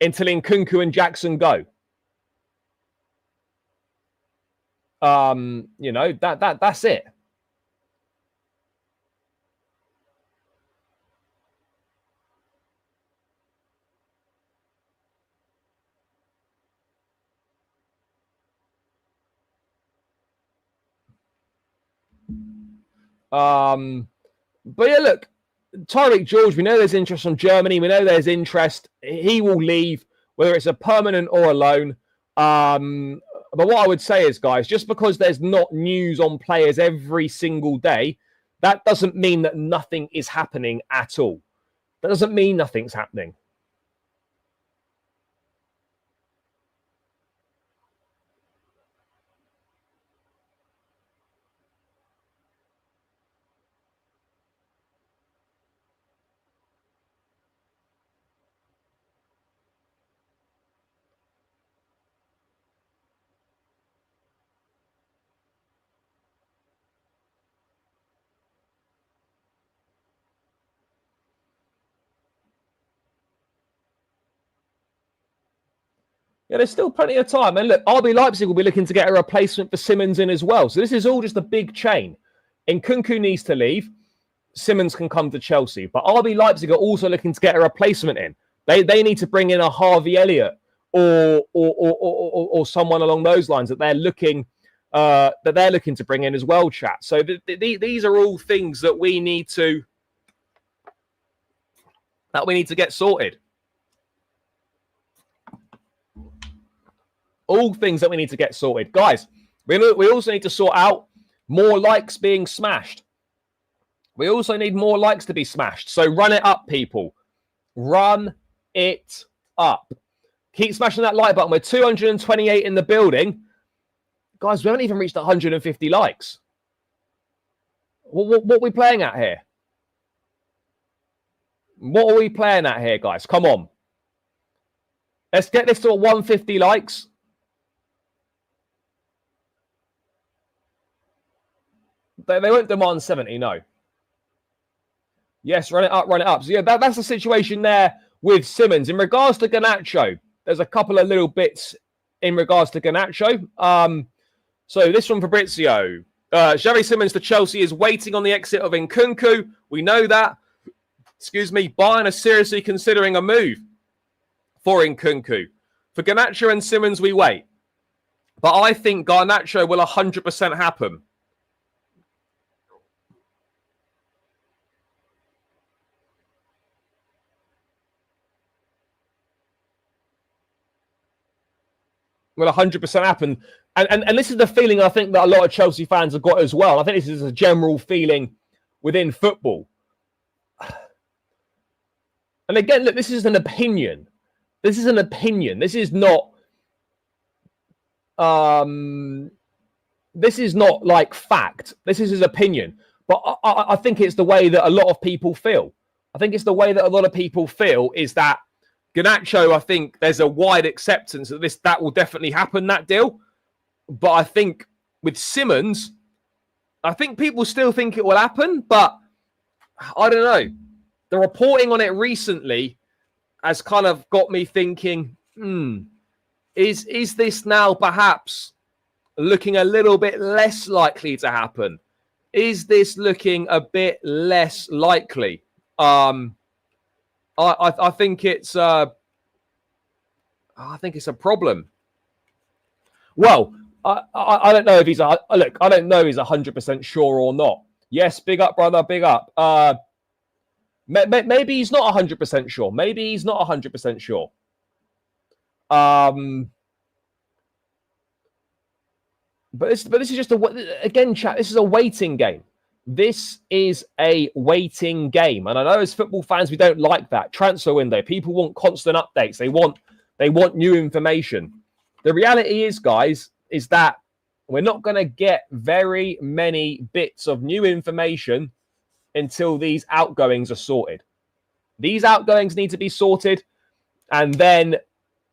until Nkunku and Jackson go. You know, that's it. But yeah, look, Tyreek George, we know there's interest from Germany. We know there's interest. He will leave, whether it's a permanent or a loan. But what I would say is, guys, just because there's not news on players every single day, that doesn't mean that nothing is happening at all. That doesn't mean nothing's happening. Yeah, there's still plenty of time. And look, RB Leipzig will be looking to get a replacement for Simmons in as well. So this is all just a big chain. Nkunku needs to leave. Simmons can come to Chelsea. But RB Leipzig are also looking to get a replacement in. They need to bring in a Harvey Elliott or someone along those lines that they're looking to bring in as well, chat. So these are all things that we need to get sorted. All things that we need to get sorted. Guys, we also need to sort out more likes being smashed. We also need more likes to be smashed. So run it up, people. Run it up. Keep smashing that like button. We're 228 in the building. Guys, we haven't even reached 150 likes. What are we playing at here? What are we playing at here, guys? Come on. Let's get this to 150 likes. They won't demand 70, no. Yes, run it up, run it up. So yeah, that's the situation there with Simmons. In regards to Garnacho, there's a couple of little bits in regards to Garnacho. So this from Fabrizio. Xavi Simmons to Chelsea is waiting on the exit of Nkunku. We know that. Excuse me. Bayern are seriously considering a move for Nkunku. For Garnacho and Simmons, we wait. But I think Garnacho will 100% happen. will 100% happen. And this is the feeling I think that a lot of Chelsea fans have got as well. I think this is a general feeling within football. And again, look, this is an opinion. This is an opinion. This is not like fact. This is his opinion. But I think it's the way that a lot of people feel. I think it's the way that a lot of people feel is that Garnacho, I think there's a wide acceptance that that will definitely happen, that deal. But I think with Simmons, I think people still think it will happen, but I don't know. The reporting on it recently has kind of got me thinking, is this now perhaps looking a little bit less likely to happen? Is this looking a bit less likely? I think it's a problem. Well, I don't know if he's look. I don't know if he's 100% sure or not. Yes, big up, brother, big up. Maybe he's not 100% sure. Maybe he's not 100% sure. But this is just again, chat. This is a waiting game. This is a waiting game, and I know as football fans we don't like that transfer window. People want constant updates. They want new information. The reality is, guys, is that we're not going to get very many bits of new information until these outgoings are sorted. These outgoings need to be sorted, and then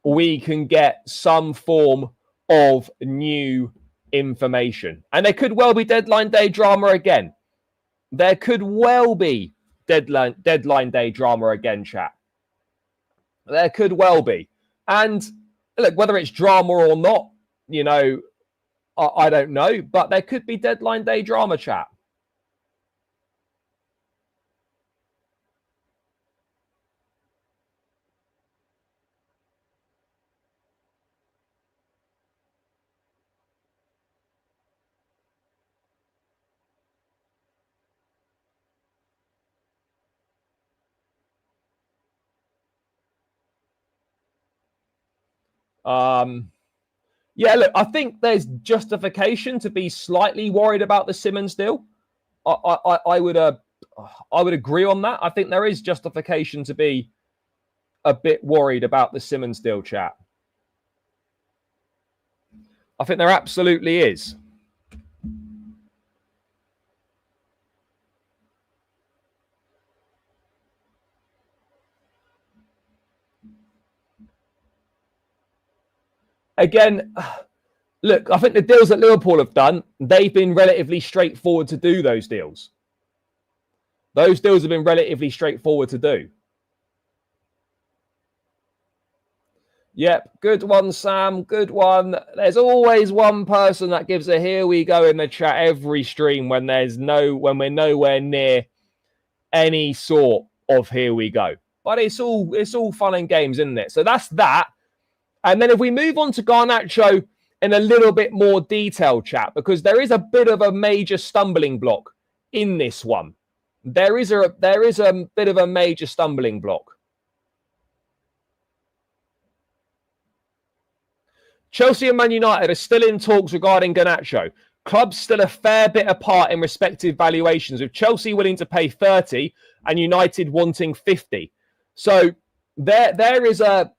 we can get some form of new information. And there could well be deadline day drama again. There could well be deadline day drama again, chat. There could well be. And look, whether it's drama or not, you know, I don't know, but there could be deadline day drama, chat. Yeah, look, I think there's justification to be slightly worried about the Simmons deal. I would agree on that. I think there is justification to be a bit worried about the Simmons deal, chat. I think there absolutely is. Again, look, I think the deals that Liverpool have done, they've been relatively straightforward to do those deals. Those deals have been relatively straightforward to do. Yep, good one, Sam. Good one. There's always one person that gives a here we go in the chat every stream when we're nowhere near any sort of here we go. But it's all fun and games, isn't it? So that's that. And then if we move on to Garnacho in a little bit more detail, chat, because there is a bit of a major stumbling block in this one. There is a bit of a major stumbling block. Chelsea and Man United are still in talks regarding Garnacho. Clubs still a fair bit apart in respective valuations, with Chelsea willing to pay 30 and United wanting 50. So there is a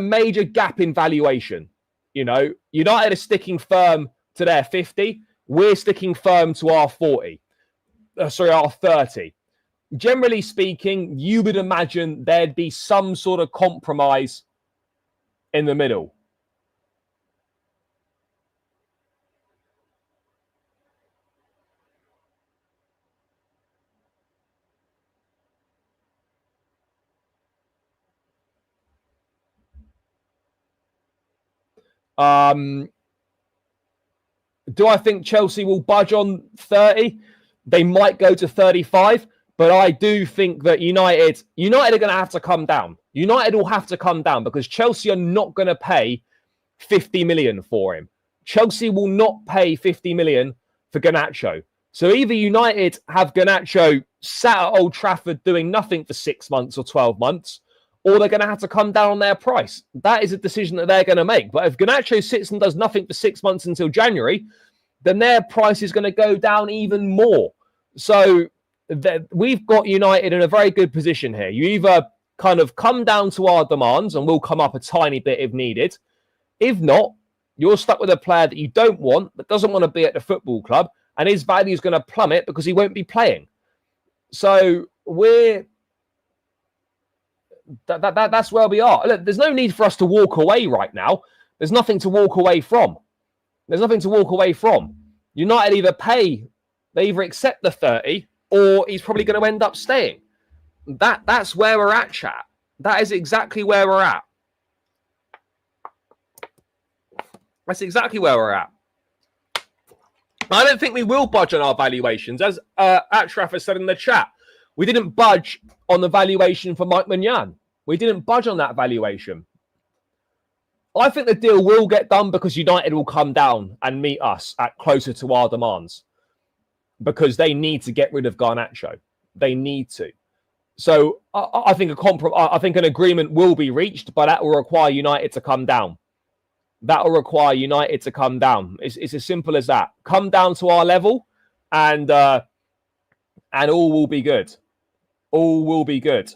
major gap in valuation. You know, United are sticking firm to their 50. We're sticking firm to our 40. Our 30. Generally speaking, you would imagine there'd be some sort of compromise in the middle. Do I think Chelsea will budge on 30? They might go to 35, but I do think that United are going to have to come down. United will have to come down because Chelsea are not going to pay 50 million for him. Chelsea will not pay 50 million for Garnacho. So either United have Garnacho sat at Old Trafford doing nothing for 6 months or 12 months, or they're going to have to come down on their price. That is a decision that they're going to make. But if Garnacho sits and does nothing for 6 months until January, then their price is going to go down even more. So we've got United in a very good position here. You either kind of come down to our demands and we'll come up a tiny bit if needed. If not, you're stuck with a player that you don't want, that doesn't want to be at the football club, and his value is going to plummet because he won't be playing. So that's where we are. Look, there's no need for us to walk away right now. There's nothing to walk away from. United they either accept the 30 or he's probably going to end up staying. That's where we're at, chat. That is exactly where we're at. I don't think we will budge on our valuations. As Atraf has said in the chat, we didn't budge on the valuation for Mike Mignon. We didn't budge on that valuation. I think the deal will get done because United will come down and meet us at closer to our demands because they need to get rid of Garnacho. They need to. So I think an agreement will be reached, but that will require United to come down. It's as simple as that. Come down to our level, and all will be good. All will be good.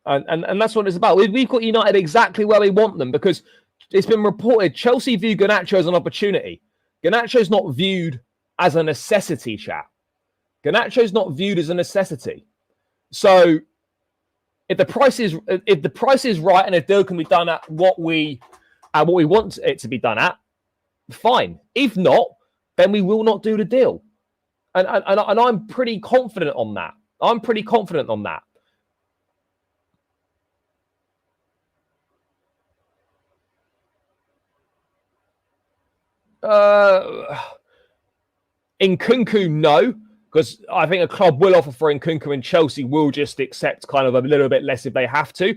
And that's what it's about. We've got United exactly where we want them because it's been reported Chelsea view Garnacho as an opportunity. Garnacho's not viewed as a necessity, chat. Garnacho's not viewed as a necessity. So if the price is right and a deal can be done at what we want it to be done at, fine. If not, then we will not do the deal. And I'm pretty confident on that. Nkunku, no, because I think a club will offer for Nkunku and Chelsea will just accept kind of a little bit less if they have to.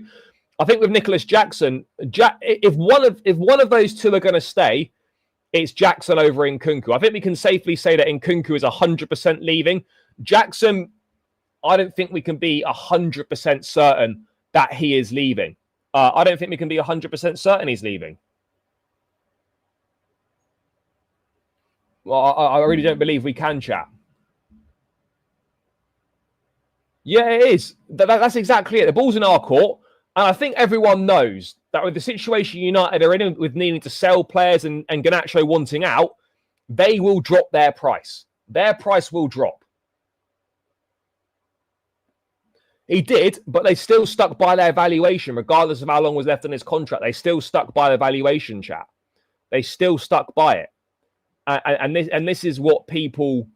I think with Nicholas Jackson, if one of those two are going to stay, it's Jackson over Nkunku. I think we can safely say that Nkunku is 100% leaving. Jackson, I don't think we can be 100% certain that he is leaving. I don't think we can be 100% certain he's leaving. Well, I really don't believe we can, chat. Yeah, it is. That's exactly it. The ball's in our court. And I think everyone knows that with the situation United are in with needing to sell players and Garnacho wanting out, they will drop their price. Their price will drop. He did, but they still stuck by their valuation, regardless of how long was left on his contract. They still stuck by the valuation, chat. They still stuck by it. And this is what people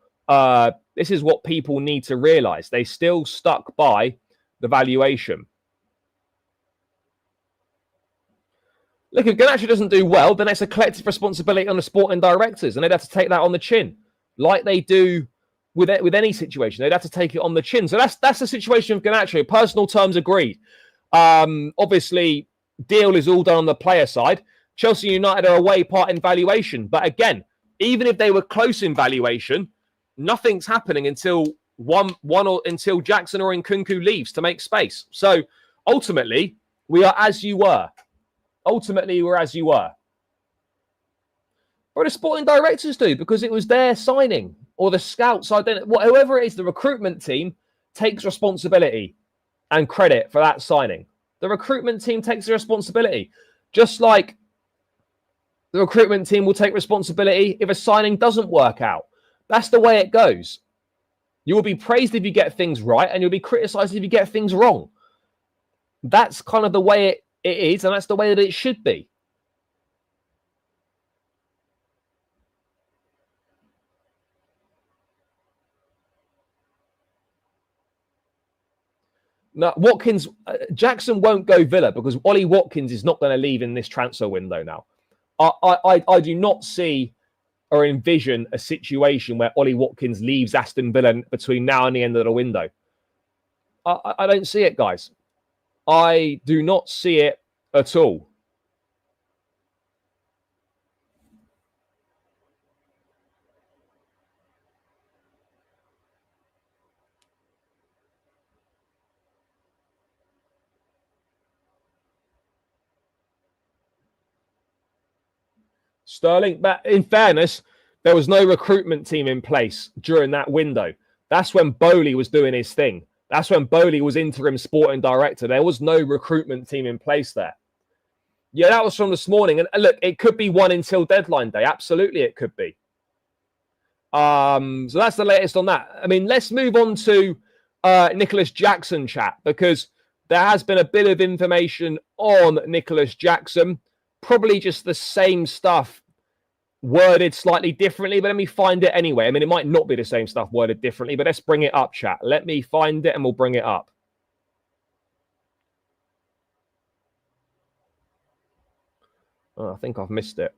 need to realize. They still stuck by the valuation. Look, if Garnacho doesn't do well, then it's a collective responsibility on the sporting directors, and they'd have to take that on the chin, like they do with any situation. They'd have to take it on the chin. So that's the situation of Garnacho. Personal terms agreed. Obviously, deal is all done on the player side. Chelsea United are away part in valuation, but again, even if they were close in valuation, nothing's happening until until Jackson or Nkunku leaves to make space. So ultimately, we are as you were. Ultimately, we're as you were. But the sporting directors do, because it was their signing, or the scouts. Whoever it is, the recruitment team takes responsibility and credit for that signing. The recruitment team takes the responsibility. Just like the recruitment team will take responsibility if a signing doesn't work out. That's the way it goes. You will be praised if you get things right, and you'll be criticized if you get things wrong. That's kind of the way it is, and that's the way that it should be. Now, Jackson won't go Villa because Ollie Watkins is not going to leave in this transfer window now. I do not see or envision a situation where Ollie Watkins leaves Aston Villa between now and the end of the window. I don't see it, guys. I do not see it at all. Sterling, but in fairness, there was no recruitment team in place during that window. That's when Bowley was doing his thing. That's when Bowley was interim sporting director. There was no recruitment team in place there. Yeah, that was from this morning. And look, it could be one until deadline day. Absolutely, it could be. So that's the latest on that. I mean, let's move on to Nicholas Jackson chat, because there has been a bit of information on Nicholas Jackson. Probably just the same stuff worded slightly differently, but let me find it anyway. I mean, it might not be the same stuff worded differently, but let's bring it up, chat. Let me find it and we'll bring it up. Oh, I think I've missed it.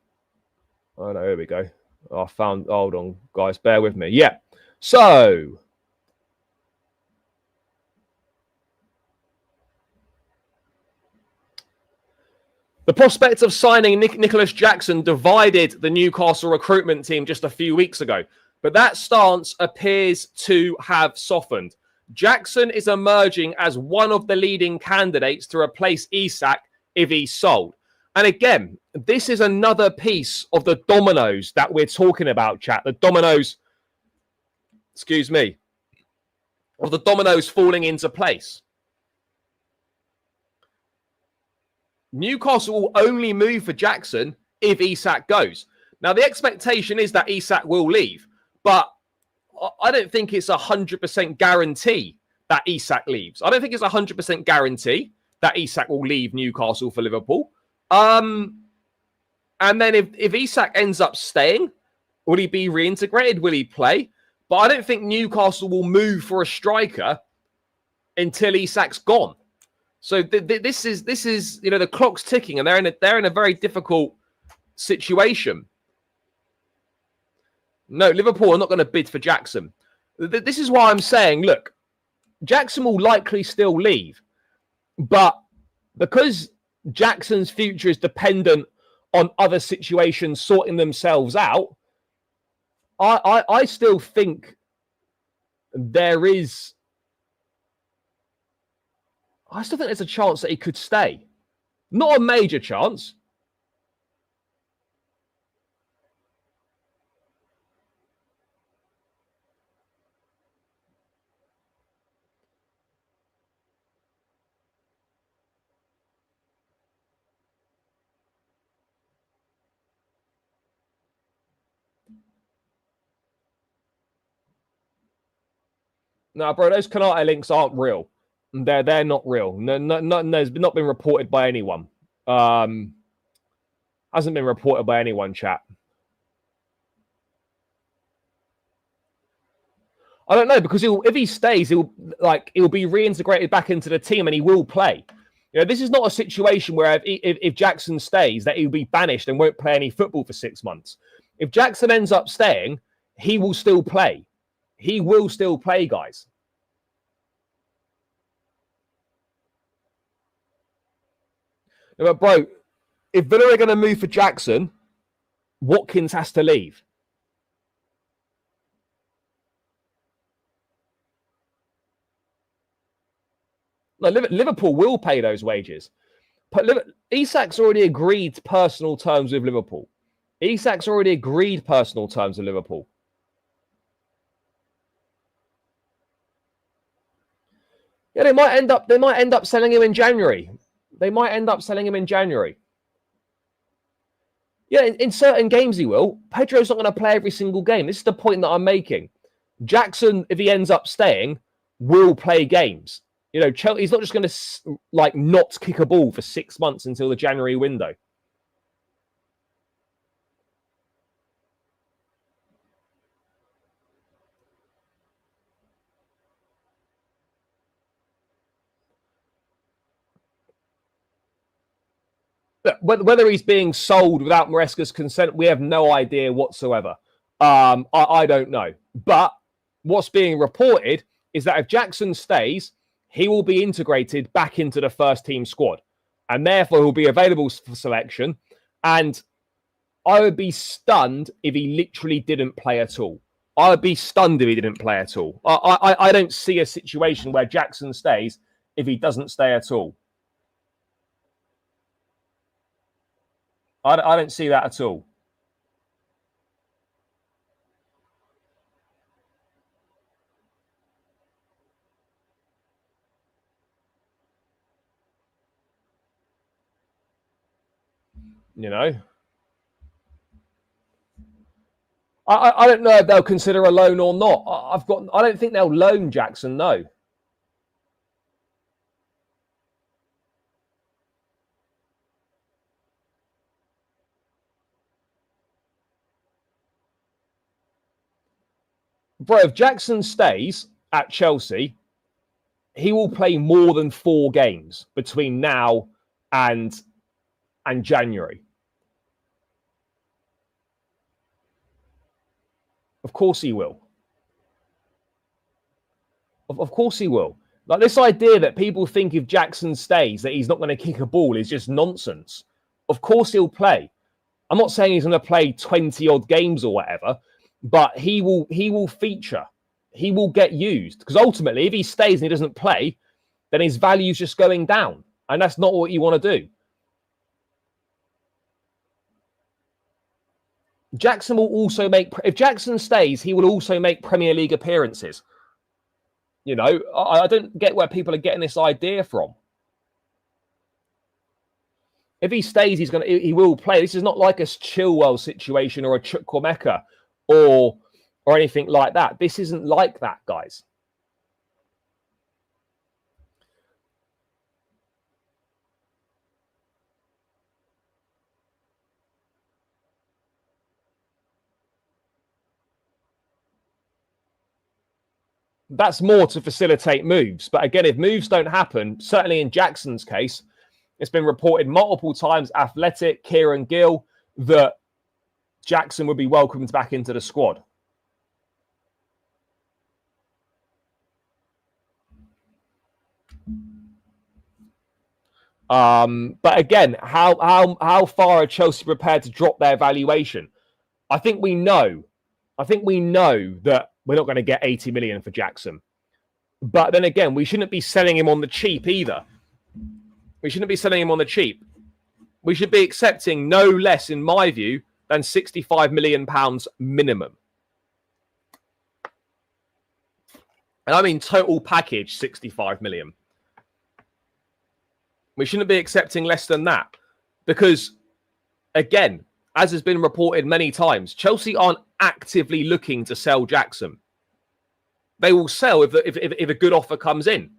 Oh, no, here we go. I found, hold on, guys, bear with me. Yeah. So, the prospect of signing Nicholas Jackson divided the Newcastle recruitment team just a few weeks ago, but that stance appears to have softened. Jackson is emerging as one of the leading candidates to replace Isak if he's sold. And again, this is another piece of the dominoes that we're talking about, chat. The dominoes, excuse me, of the dominoes falling into place. Newcastle will only move for Jackson if Isak goes. Now, the expectation is that Isak will leave, but I don't think it's 100% guarantee that Isak leaves. I don't think it's 100% guarantee that Isak will leave Newcastle for Liverpool. And then if Isak ends up staying, will he be reintegrated? Will he play? But I don't think Newcastle will move for a striker until Isak's gone. So this is the clock's ticking, and they're in a very difficult situation. No, Liverpool are not going to bid for Jackson. This is why I'm saying, look, Jackson will likely still leave, but because Jackson's future is dependent on other situations sorting themselves out, I still think there is. I still think there's a chance that he could stay. Not a major chance. No, bro, those Canate links aren't real. They're not real. No, there's not been reported by anyone. Hasn't been reported by anyone, chat. I don't know, because if he stays, he'll be reintegrated back into the team and he will play. You know, this is not a situation where if Jackson stays, that he'll be banished and won't play any football for 6 months. If Jackson ends up staying, he will still play. He will still play, guys. But bro, if Villa are going to move for Jackson, Watkins has to leave. No, Liverpool will pay those wages. But Isak's already agreed personal terms with Liverpool. Isak's already agreed personal terms with Liverpool. Yeah, they might end up selling him in January. They might end up selling him in January. Yeah, in certain games he will. Pedro's not going to play every single game. This is the point that I'm making. Jackson, if he ends up staying, will play games. You know, he's not just going to not kick a ball for 6 months until the January window. Whether he's being sold without Maresca's consent, we have no idea whatsoever. I don't know. But what's being reported is that if Jackson stays, he will be integrated back into the first team squad. and therefore he'll be available for selection. And I would be stunned if he literally didn't play at all. I would be stunned if he didn't play at all. I don't see a situation where Jackson stays if he doesn't stay at all. I don't see that at all. You know, I don't know if they'll consider a loan or not. I don't think they'll loan Jackson. No. Bro, if Jackson stays at Chelsea, he will play more than 4 games between now and January. Of course he will. Of course he will. Like, this idea that people think if Jackson stays that he's not going to kick a ball is just nonsense. Of course he'll play. I'm not saying he's going to play 20 odd games or whatever, but he will feature. He will get used, because ultimately if he stays and he doesn't play, then his value's just going down, and that's not what you want to do. Jackson will also if Jackson stays, he will also make Premier League appearances. You know, I don't get where people are getting this idea from. If he stays, he will play. This is not like a Chilwell situation or a Chukwuemeka or anything like that. This isn't like that, guys. That's more to facilitate moves. But again, if moves don't happen, certainly in Jackson's case, it's been reported multiple times, Athletic, Kieran Gill, that Jackson would be welcomed back into the squad. But again, how far are Chelsea prepared to drop their valuation? I think we know that we're not going to get 80 million for Jackson. But then again, we shouldn't be selling him on the cheap either. We shouldn't be selling him on the cheap. We should be accepting no less, in my view, than £65 million minimum. And I mean total package, 65 million. We shouldn't be accepting less than that. Because, again, as has been reported many times, Chelsea aren't actively looking to sell Jackson. They will sell if a good offer comes in.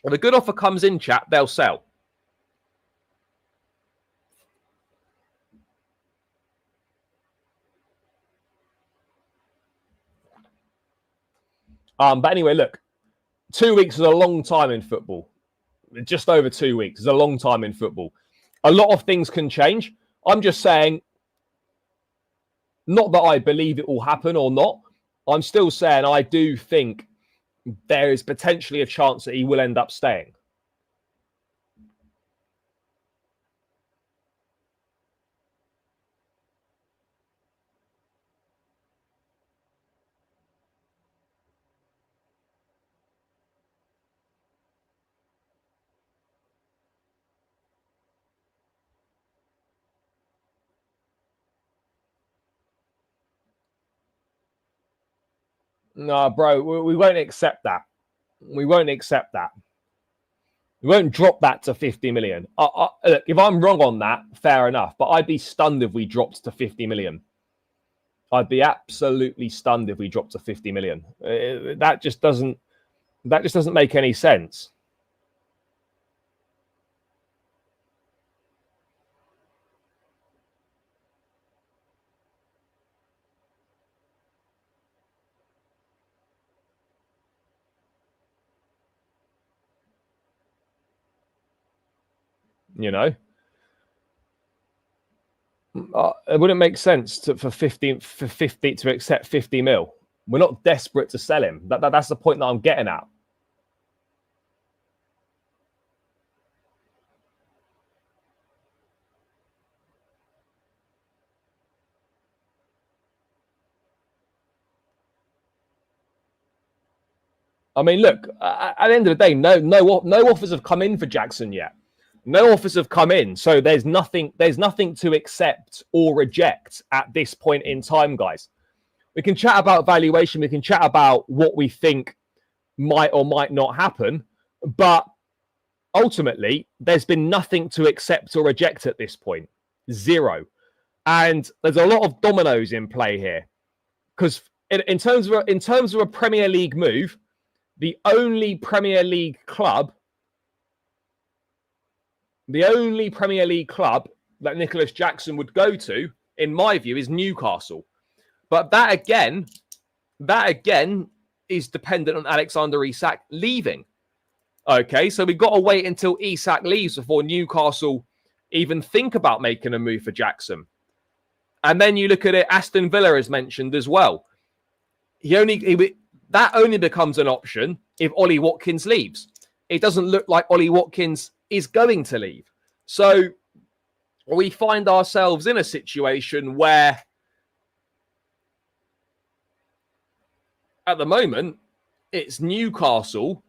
If a good offer comes in, chat, they'll sell. But anyway, look, 2 weeks is a long time in football. Just over 2 weeks is a long time in football. A lot of things can change. I'm just saying, not that I believe it will happen or not. I'm still saying I do think there is potentially a chance that he will end up staying. No, bro, we won't accept that. We won't accept that. We won't drop that to 50 million. Look, if I'm wrong on that, fair enough. But I'd be stunned if we dropped to 50 million. I'd be absolutely stunned if we dropped to 50 million. That just doesn't make any sense. You know, it wouldn't make sense for 50 to accept 50 mil. We're not desperate to sell him. That's the point that I'm getting at. I mean, look, at the end of the day, no offers have come in for Jackson yet. No offers have come in, so there's nothing to accept or reject at this point in time, guys. We can chat about valuation, we can chat about what we think might or might not happen, but ultimately, there's been nothing to accept or reject at this point. Zero. And there's a lot of dominoes in play here. Because in terms of a Premier League move, the only Premier League club that Nicholas Jackson would go to, in my view, is Newcastle. But that again is dependent on Alexander Isak leaving. Okay, so we've got to wait until Isak leaves before Newcastle even think about making a move for Jackson. And then you look at it, Aston Villa is mentioned as well. That only becomes an option if Ollie Watkins leaves. It doesn't look like Ollie Watkins is going to leave. So we find ourselves in a situation where at the moment it's Newcastle.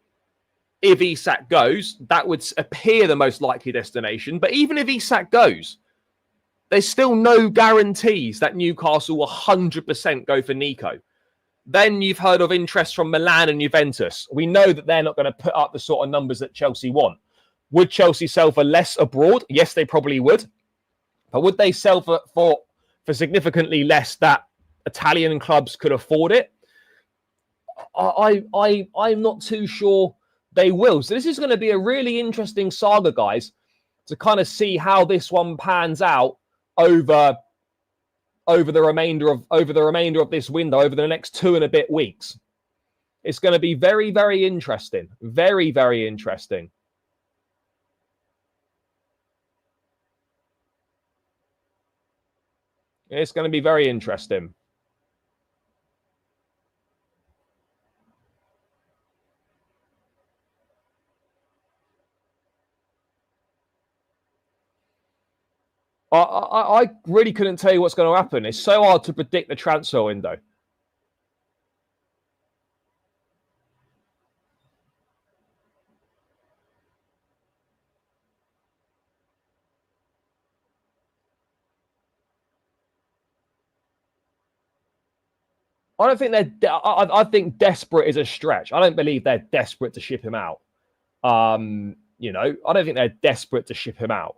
If Isak goes, that would appear the most likely destination. But even if Isak goes, there's still no guarantees that Newcastle will 100% go for Nico. Then you've heard of interest from Milan and Juventus. We know that they're not going to put up the sort of numbers that Chelsea want. Would Chelsea sell for less abroad? Yes, they probably would. But would they sell for significantly less that Italian clubs could afford it? I'm not too sure they will. So this is going to be a really interesting saga, guys, to kind of see how this one pans out over the remainder of this window, over the next 2 and a bit weeks. It's going to be very, very interesting. Very, very interesting. It's going to be very interesting. I really couldn't tell you what's going to happen. It's so hard to predict the transfer window. I don't think I think desperate is a stretch. I don't believe they're desperate to ship him out. I don't think they're desperate to ship him out.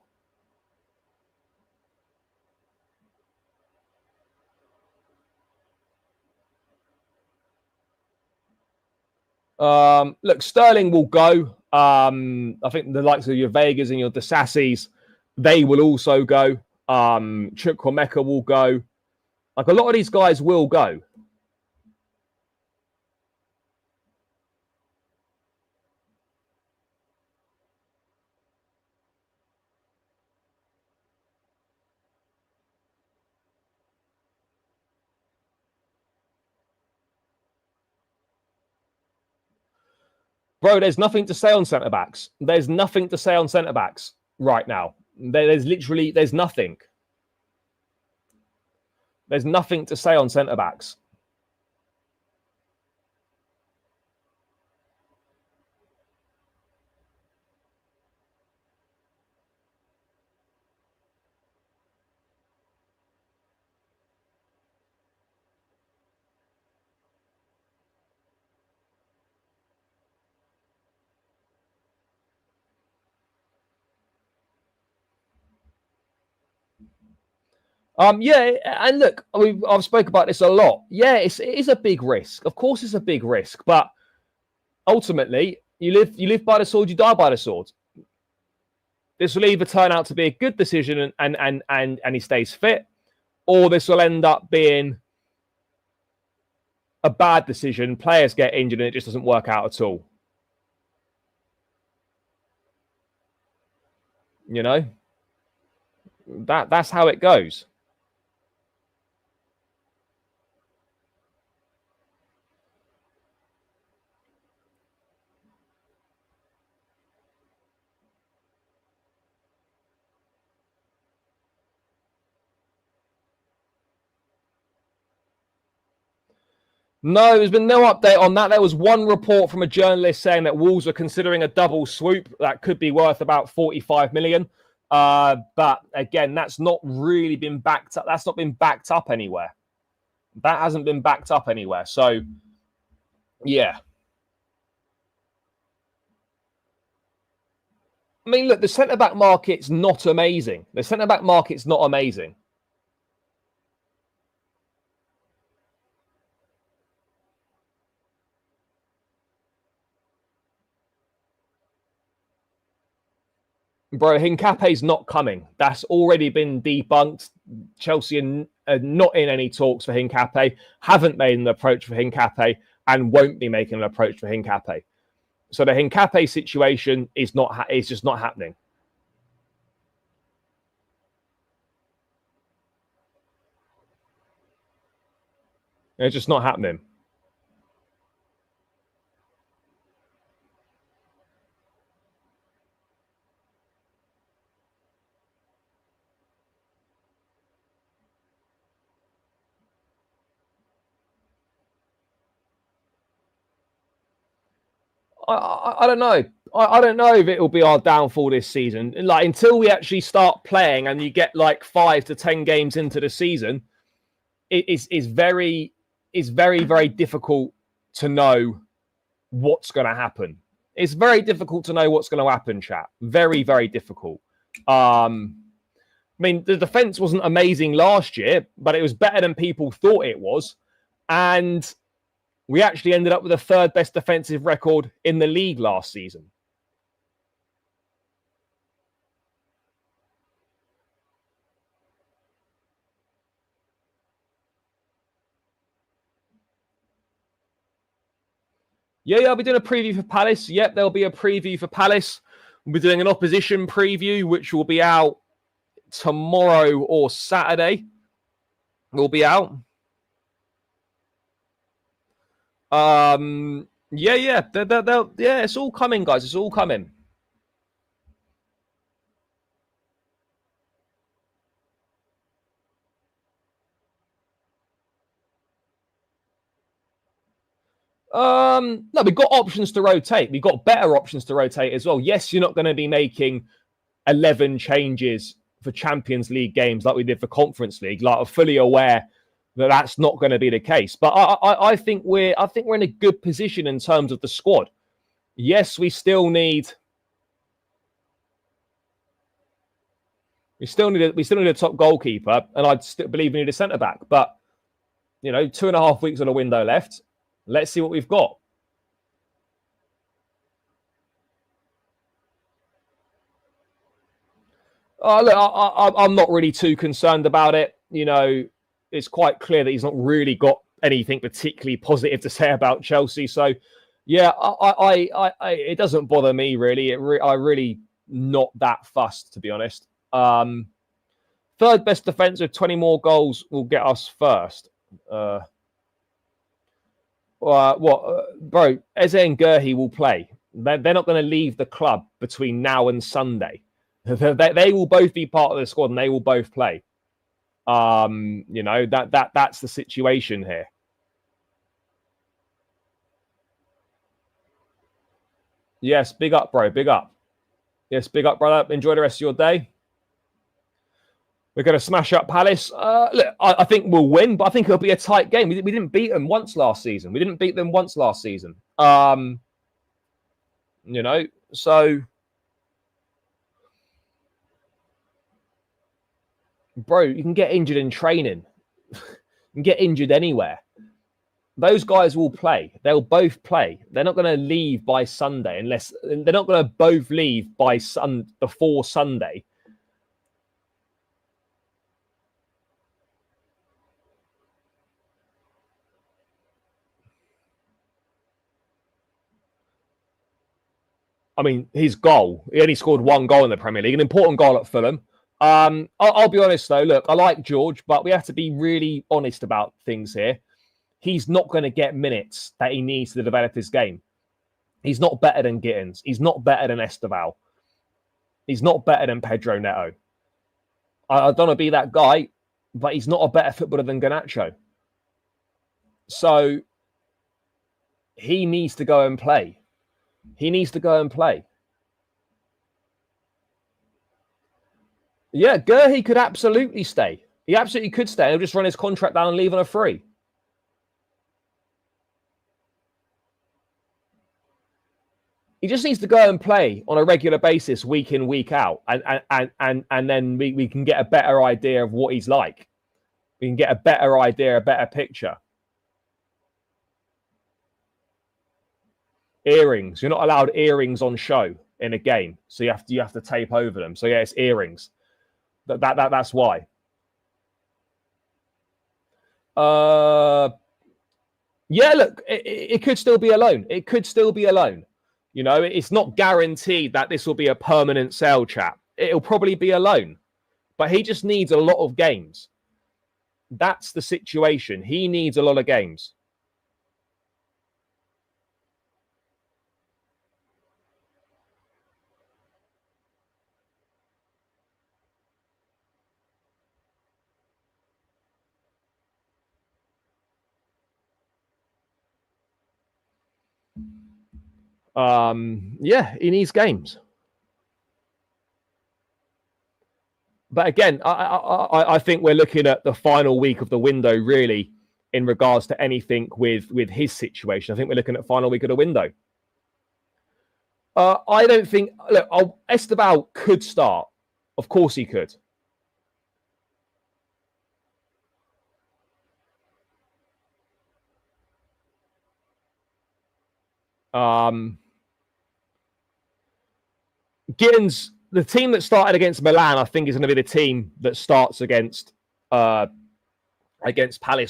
Look, Sterling will go. I think the likes of your Vegas and your Disassis, they will also go. Chukwuemeka will go. Like a lot of these guys will go. Bro, there's nothing to say on centre-backs. There's nothing to say on centre-backs right now. There's nothing. There's nothing to say on centre-backs. Yeah, and look, I've spoken about this a lot. Yeah, it is a big risk. Of course, it's a big risk, but ultimately, you live by the sword, you die by the sword. This will either turn out to be a good decision and he stays fit, or this will end up being a bad decision. Players get injured and it just doesn't work out at all. You know, that's how it goes. No, there's been no update on that. There was one report from a journalist saying that Wolves are considering a double swoop that could be worth about 45 million. But again, that's not really been backed up. That's not been backed up anywhere. That hasn't been backed up anywhere. So, yeah. I mean, look, the centre-back market's not amazing. The centre-back market's not amazing. Bro, Hincape's not coming. That's already been debunked. Chelsea are not in any talks for Hincape, haven't made an approach for Hincape, and won't be making an approach for Hincape. So the Hincape situation is just not happening. It's just not happening. I don't know. I don't know if it will be our downfall this season. Like until we actually start playing and you get like 5 to 10 games into the season, it's very very difficult to know what's going to happen. It's very difficult to know what's going to happen, chat. Very very difficult. I mean, the defense wasn't amazing last year, but it was better than people thought it was, and we actually ended up with a third best defensive record in the league last season. Yeah, I'll be doing a preview for Palace. Yep, there'll be a preview for Palace. We'll be doing an opposition preview, which will be out tomorrow or Saturday. Will be out. Yeah. It's all coming, guys. It's all coming. No, we've got options to rotate. We've got better options to rotate as well. Yes, you're not going to be making 11 changes for Champions League games like we did for Conference League. Like, I'm fully aware that that's not going to be the case. But I think we're in a good position in terms of the squad. Yes, we still need a top goalkeeper, and I'd still believe we need a centre back. But 2.5 weeks on a window left. Let's see what we've got. Look, I'm not really too concerned about it. It's quite clear that he's not really got anything particularly positive to say about Chelsea. So, yeah, it doesn't bother me really. I really not that fussed, to be honest. Third best defense with 20 more goals will get us first. Bro, Eze and Gerhi will play. They're not going to leave the club between now and Sunday. They will both be part of the squad and they will both play. That's the situation here. Yes, big up, bro. Big up. Yes, big up, brother. Enjoy the rest of your day. We're going to smash up Palace. Look, I think we'll win, but I think it'll be a tight game. We didn't beat them once last season. So, bro, you can get injured in training. You can get injured anywhere. Those guys will play. They'll both play. They're not going to leave by Sunday unless they're not going to both leave before Sunday. I mean, his goal, he only scored one goal in the Premier League, an important goal at Fulham. I'll be honest, though. Look, I like George, but we have to be really honest about things here. He's not going to get minutes that he needs to develop his game. He's not better than Gittins. He's not better than Esteval. He's not better than Pedro Neto. I don't want to be that guy, but he's not a better footballer than Garnacho. So, he needs to go and play. He needs to go and play. Yeah, Gurhey could absolutely stay. He absolutely could stay. He'll just run his contract down and leave on a free. He just needs to go and play on a regular basis, week in, week out, and then we can get a better idea of what he's like. We can get a better idea, a better picture. Earrings. You're not allowed earrings on show in a game, so you have to tape over them. So yeah, it's earrings. That's why. Yeah, look, it could still be a loan. It could still be a loan. You know, it's not guaranteed that this will be a permanent sale, chap. It'll probably be a loan, but he just needs a lot of games. That's the situation. He needs a lot of games. Yeah, he needs games. But again, I think we're looking at the final week of the window, really, in regards to anything with his situation. I think we're looking at final week of the window. I don't think... Look, Esteban could start. Of course he could. Gittins, the team that started against Milan, I think is going to be the team that starts against Palace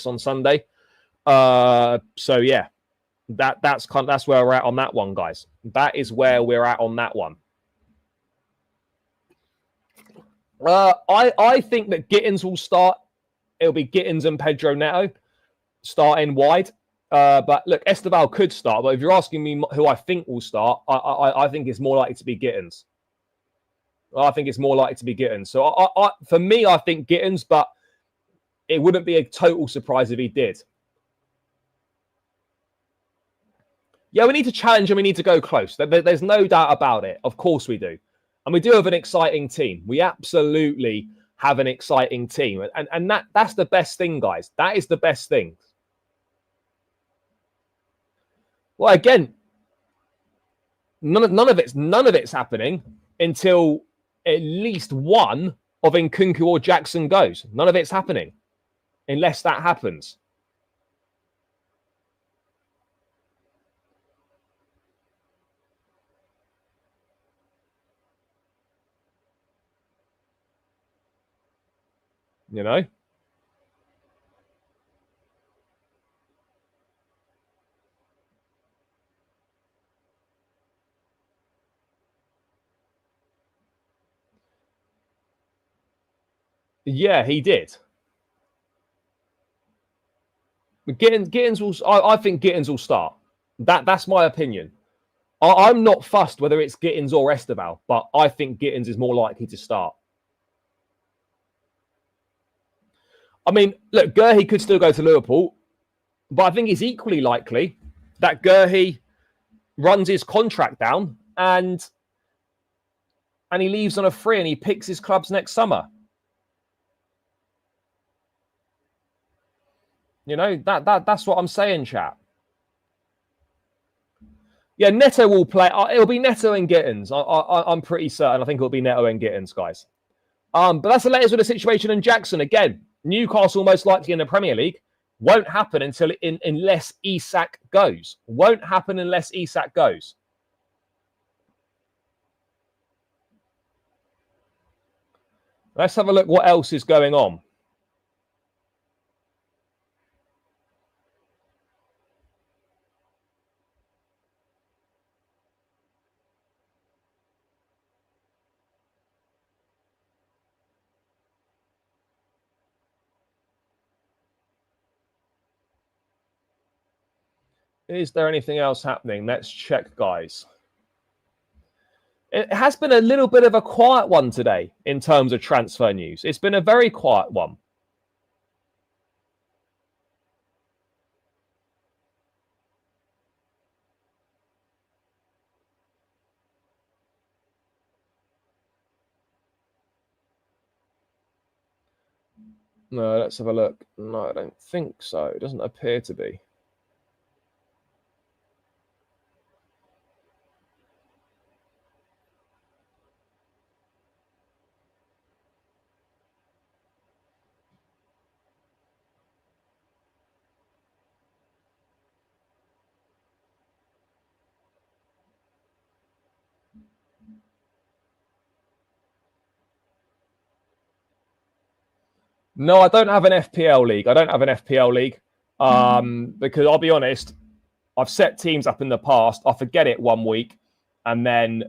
on Sunday. So yeah, that's where we're at on that one, guys. That is where we're at on that one. I think that Gittins will start. It'll be Gittins and Pedro Neto starting wide. But look, Esteban could start. But if you're asking me who I think will start, I think it's more likely to be Gittins. I think it's more likely to be Gittins. So for me, I think Gittins, but it wouldn't be a total surprise if he did. Yeah, we need to challenge and we need to go close. There's no doubt about it. Of course we do. And we do have an exciting team. We absolutely have an exciting team. And that's the best thing, guys. That is the best thing. Well, again, none of it's happening until at least one of Nkunku or Jackson goes. None of it's happening unless that happens. You know? Yeah, he did. Gittins will. I think Gittins will start. That's my opinion. I'm not fussed whether it's Gittins or Esteban, but I think Gittins is more likely to start. I mean, look, Gurhey could still go to Liverpool, but I think it's equally likely that Gurhey runs his contract down and he leaves on a free and he picks his clubs next summer. You know, that's what I'm saying, chap. Yeah, Neto will play. It'll be Neto and Gittins. I'm pretty certain. I think it'll be Neto and Gittins, guys. But that's the latest with the situation in Jackson. Again, Newcastle most likely in the Premier League. Won't happen unless Isak goes. Won't happen unless Isak goes. Let's have a look what else is going on. Is there anything else happening? Let's check, guys. It has been a little bit of a quiet one today in terms of transfer news. It's been a very quiet one. No, let's have a look. No, I don't think so. It doesn't appear to be. No, I don't have an FPL league. I don't have an FPL league because I'll be honest, I've set teams up in the past. I forget it one week, and then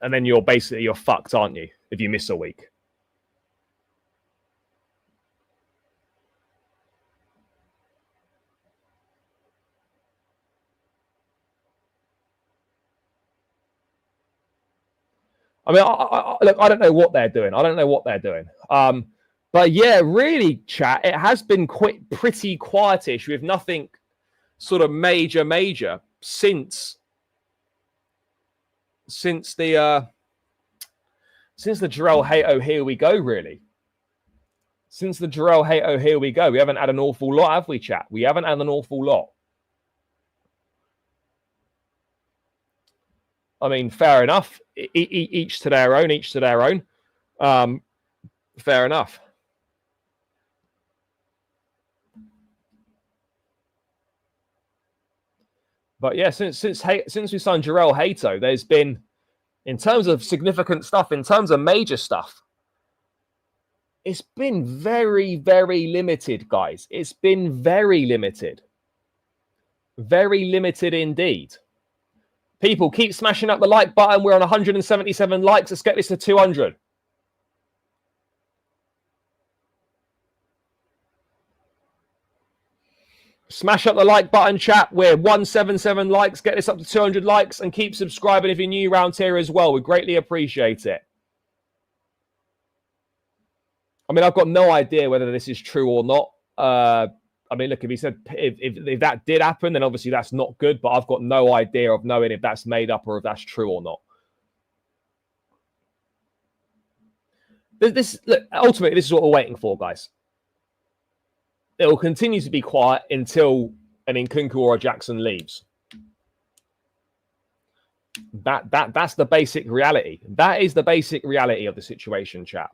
you're fucked, aren't you? If you miss a week. I mean, look, I don't know what they're doing. But yeah, really, chat. It has been pretty quietish with nothing sort of major since the Jarrell Hato here we go, really. Since the Jarrell Hato here we go. We haven't had an awful lot, have we, chat? We haven't had an awful lot. I mean, fair enough. Each to their own. Fair enough. But yeah, since we signed Jarrell Hato, there's been, in terms of significant stuff, in terms of major stuff, it's been very, very limited, guys. It's been very limited. Very limited indeed. People, keep smashing up the like button. We're on 177 likes. Let's get this to 200. Smash up the like button, chat. We're 177 likes. Get this up to 200 likes and keep subscribing if you're new around here as well. We greatly appreciate it. I mean, I've got no idea whether this is true or not. I mean, look, if he said if that did happen, then obviously that's not good. But I've got no idea of knowing if that's made up or if that's true or not. Look, ultimately, this is what we're waiting for, guys. It will continue to be quiet until an Nkunku or a Jackson leaves. That's the basic reality. That is the basic reality of the situation, chat.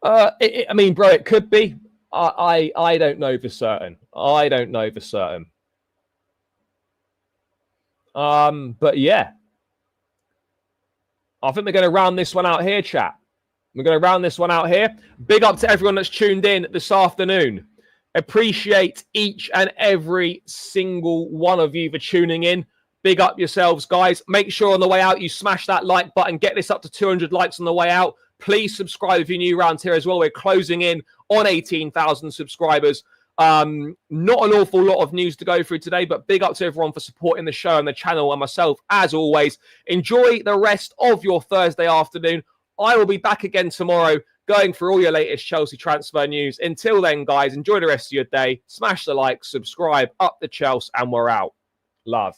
I mean, bro, it could be. I don't know for certain. But yeah, I think we're going to round this one out here, chat. We're going to round this one out here. Big up to everyone that's tuned in this afternoon. Appreciate each and every single one of you for tuning in. Big up yourselves, guys. Make sure on the way out you smash that like button. Get this up to 200 likes on the way out. Please subscribe if you're new around here as well. We're closing in on 18,000 subscribers. Not an awful lot of news to go through today, but big up to everyone for supporting the show and the channel and myself, as always. Enjoy the rest of your Thursday afternoon. I will be back again tomorrow going through all your latest Chelsea transfer news. Until then, guys, enjoy the rest of your day. Smash the like, subscribe, up the Chelsea, and we're out. Love.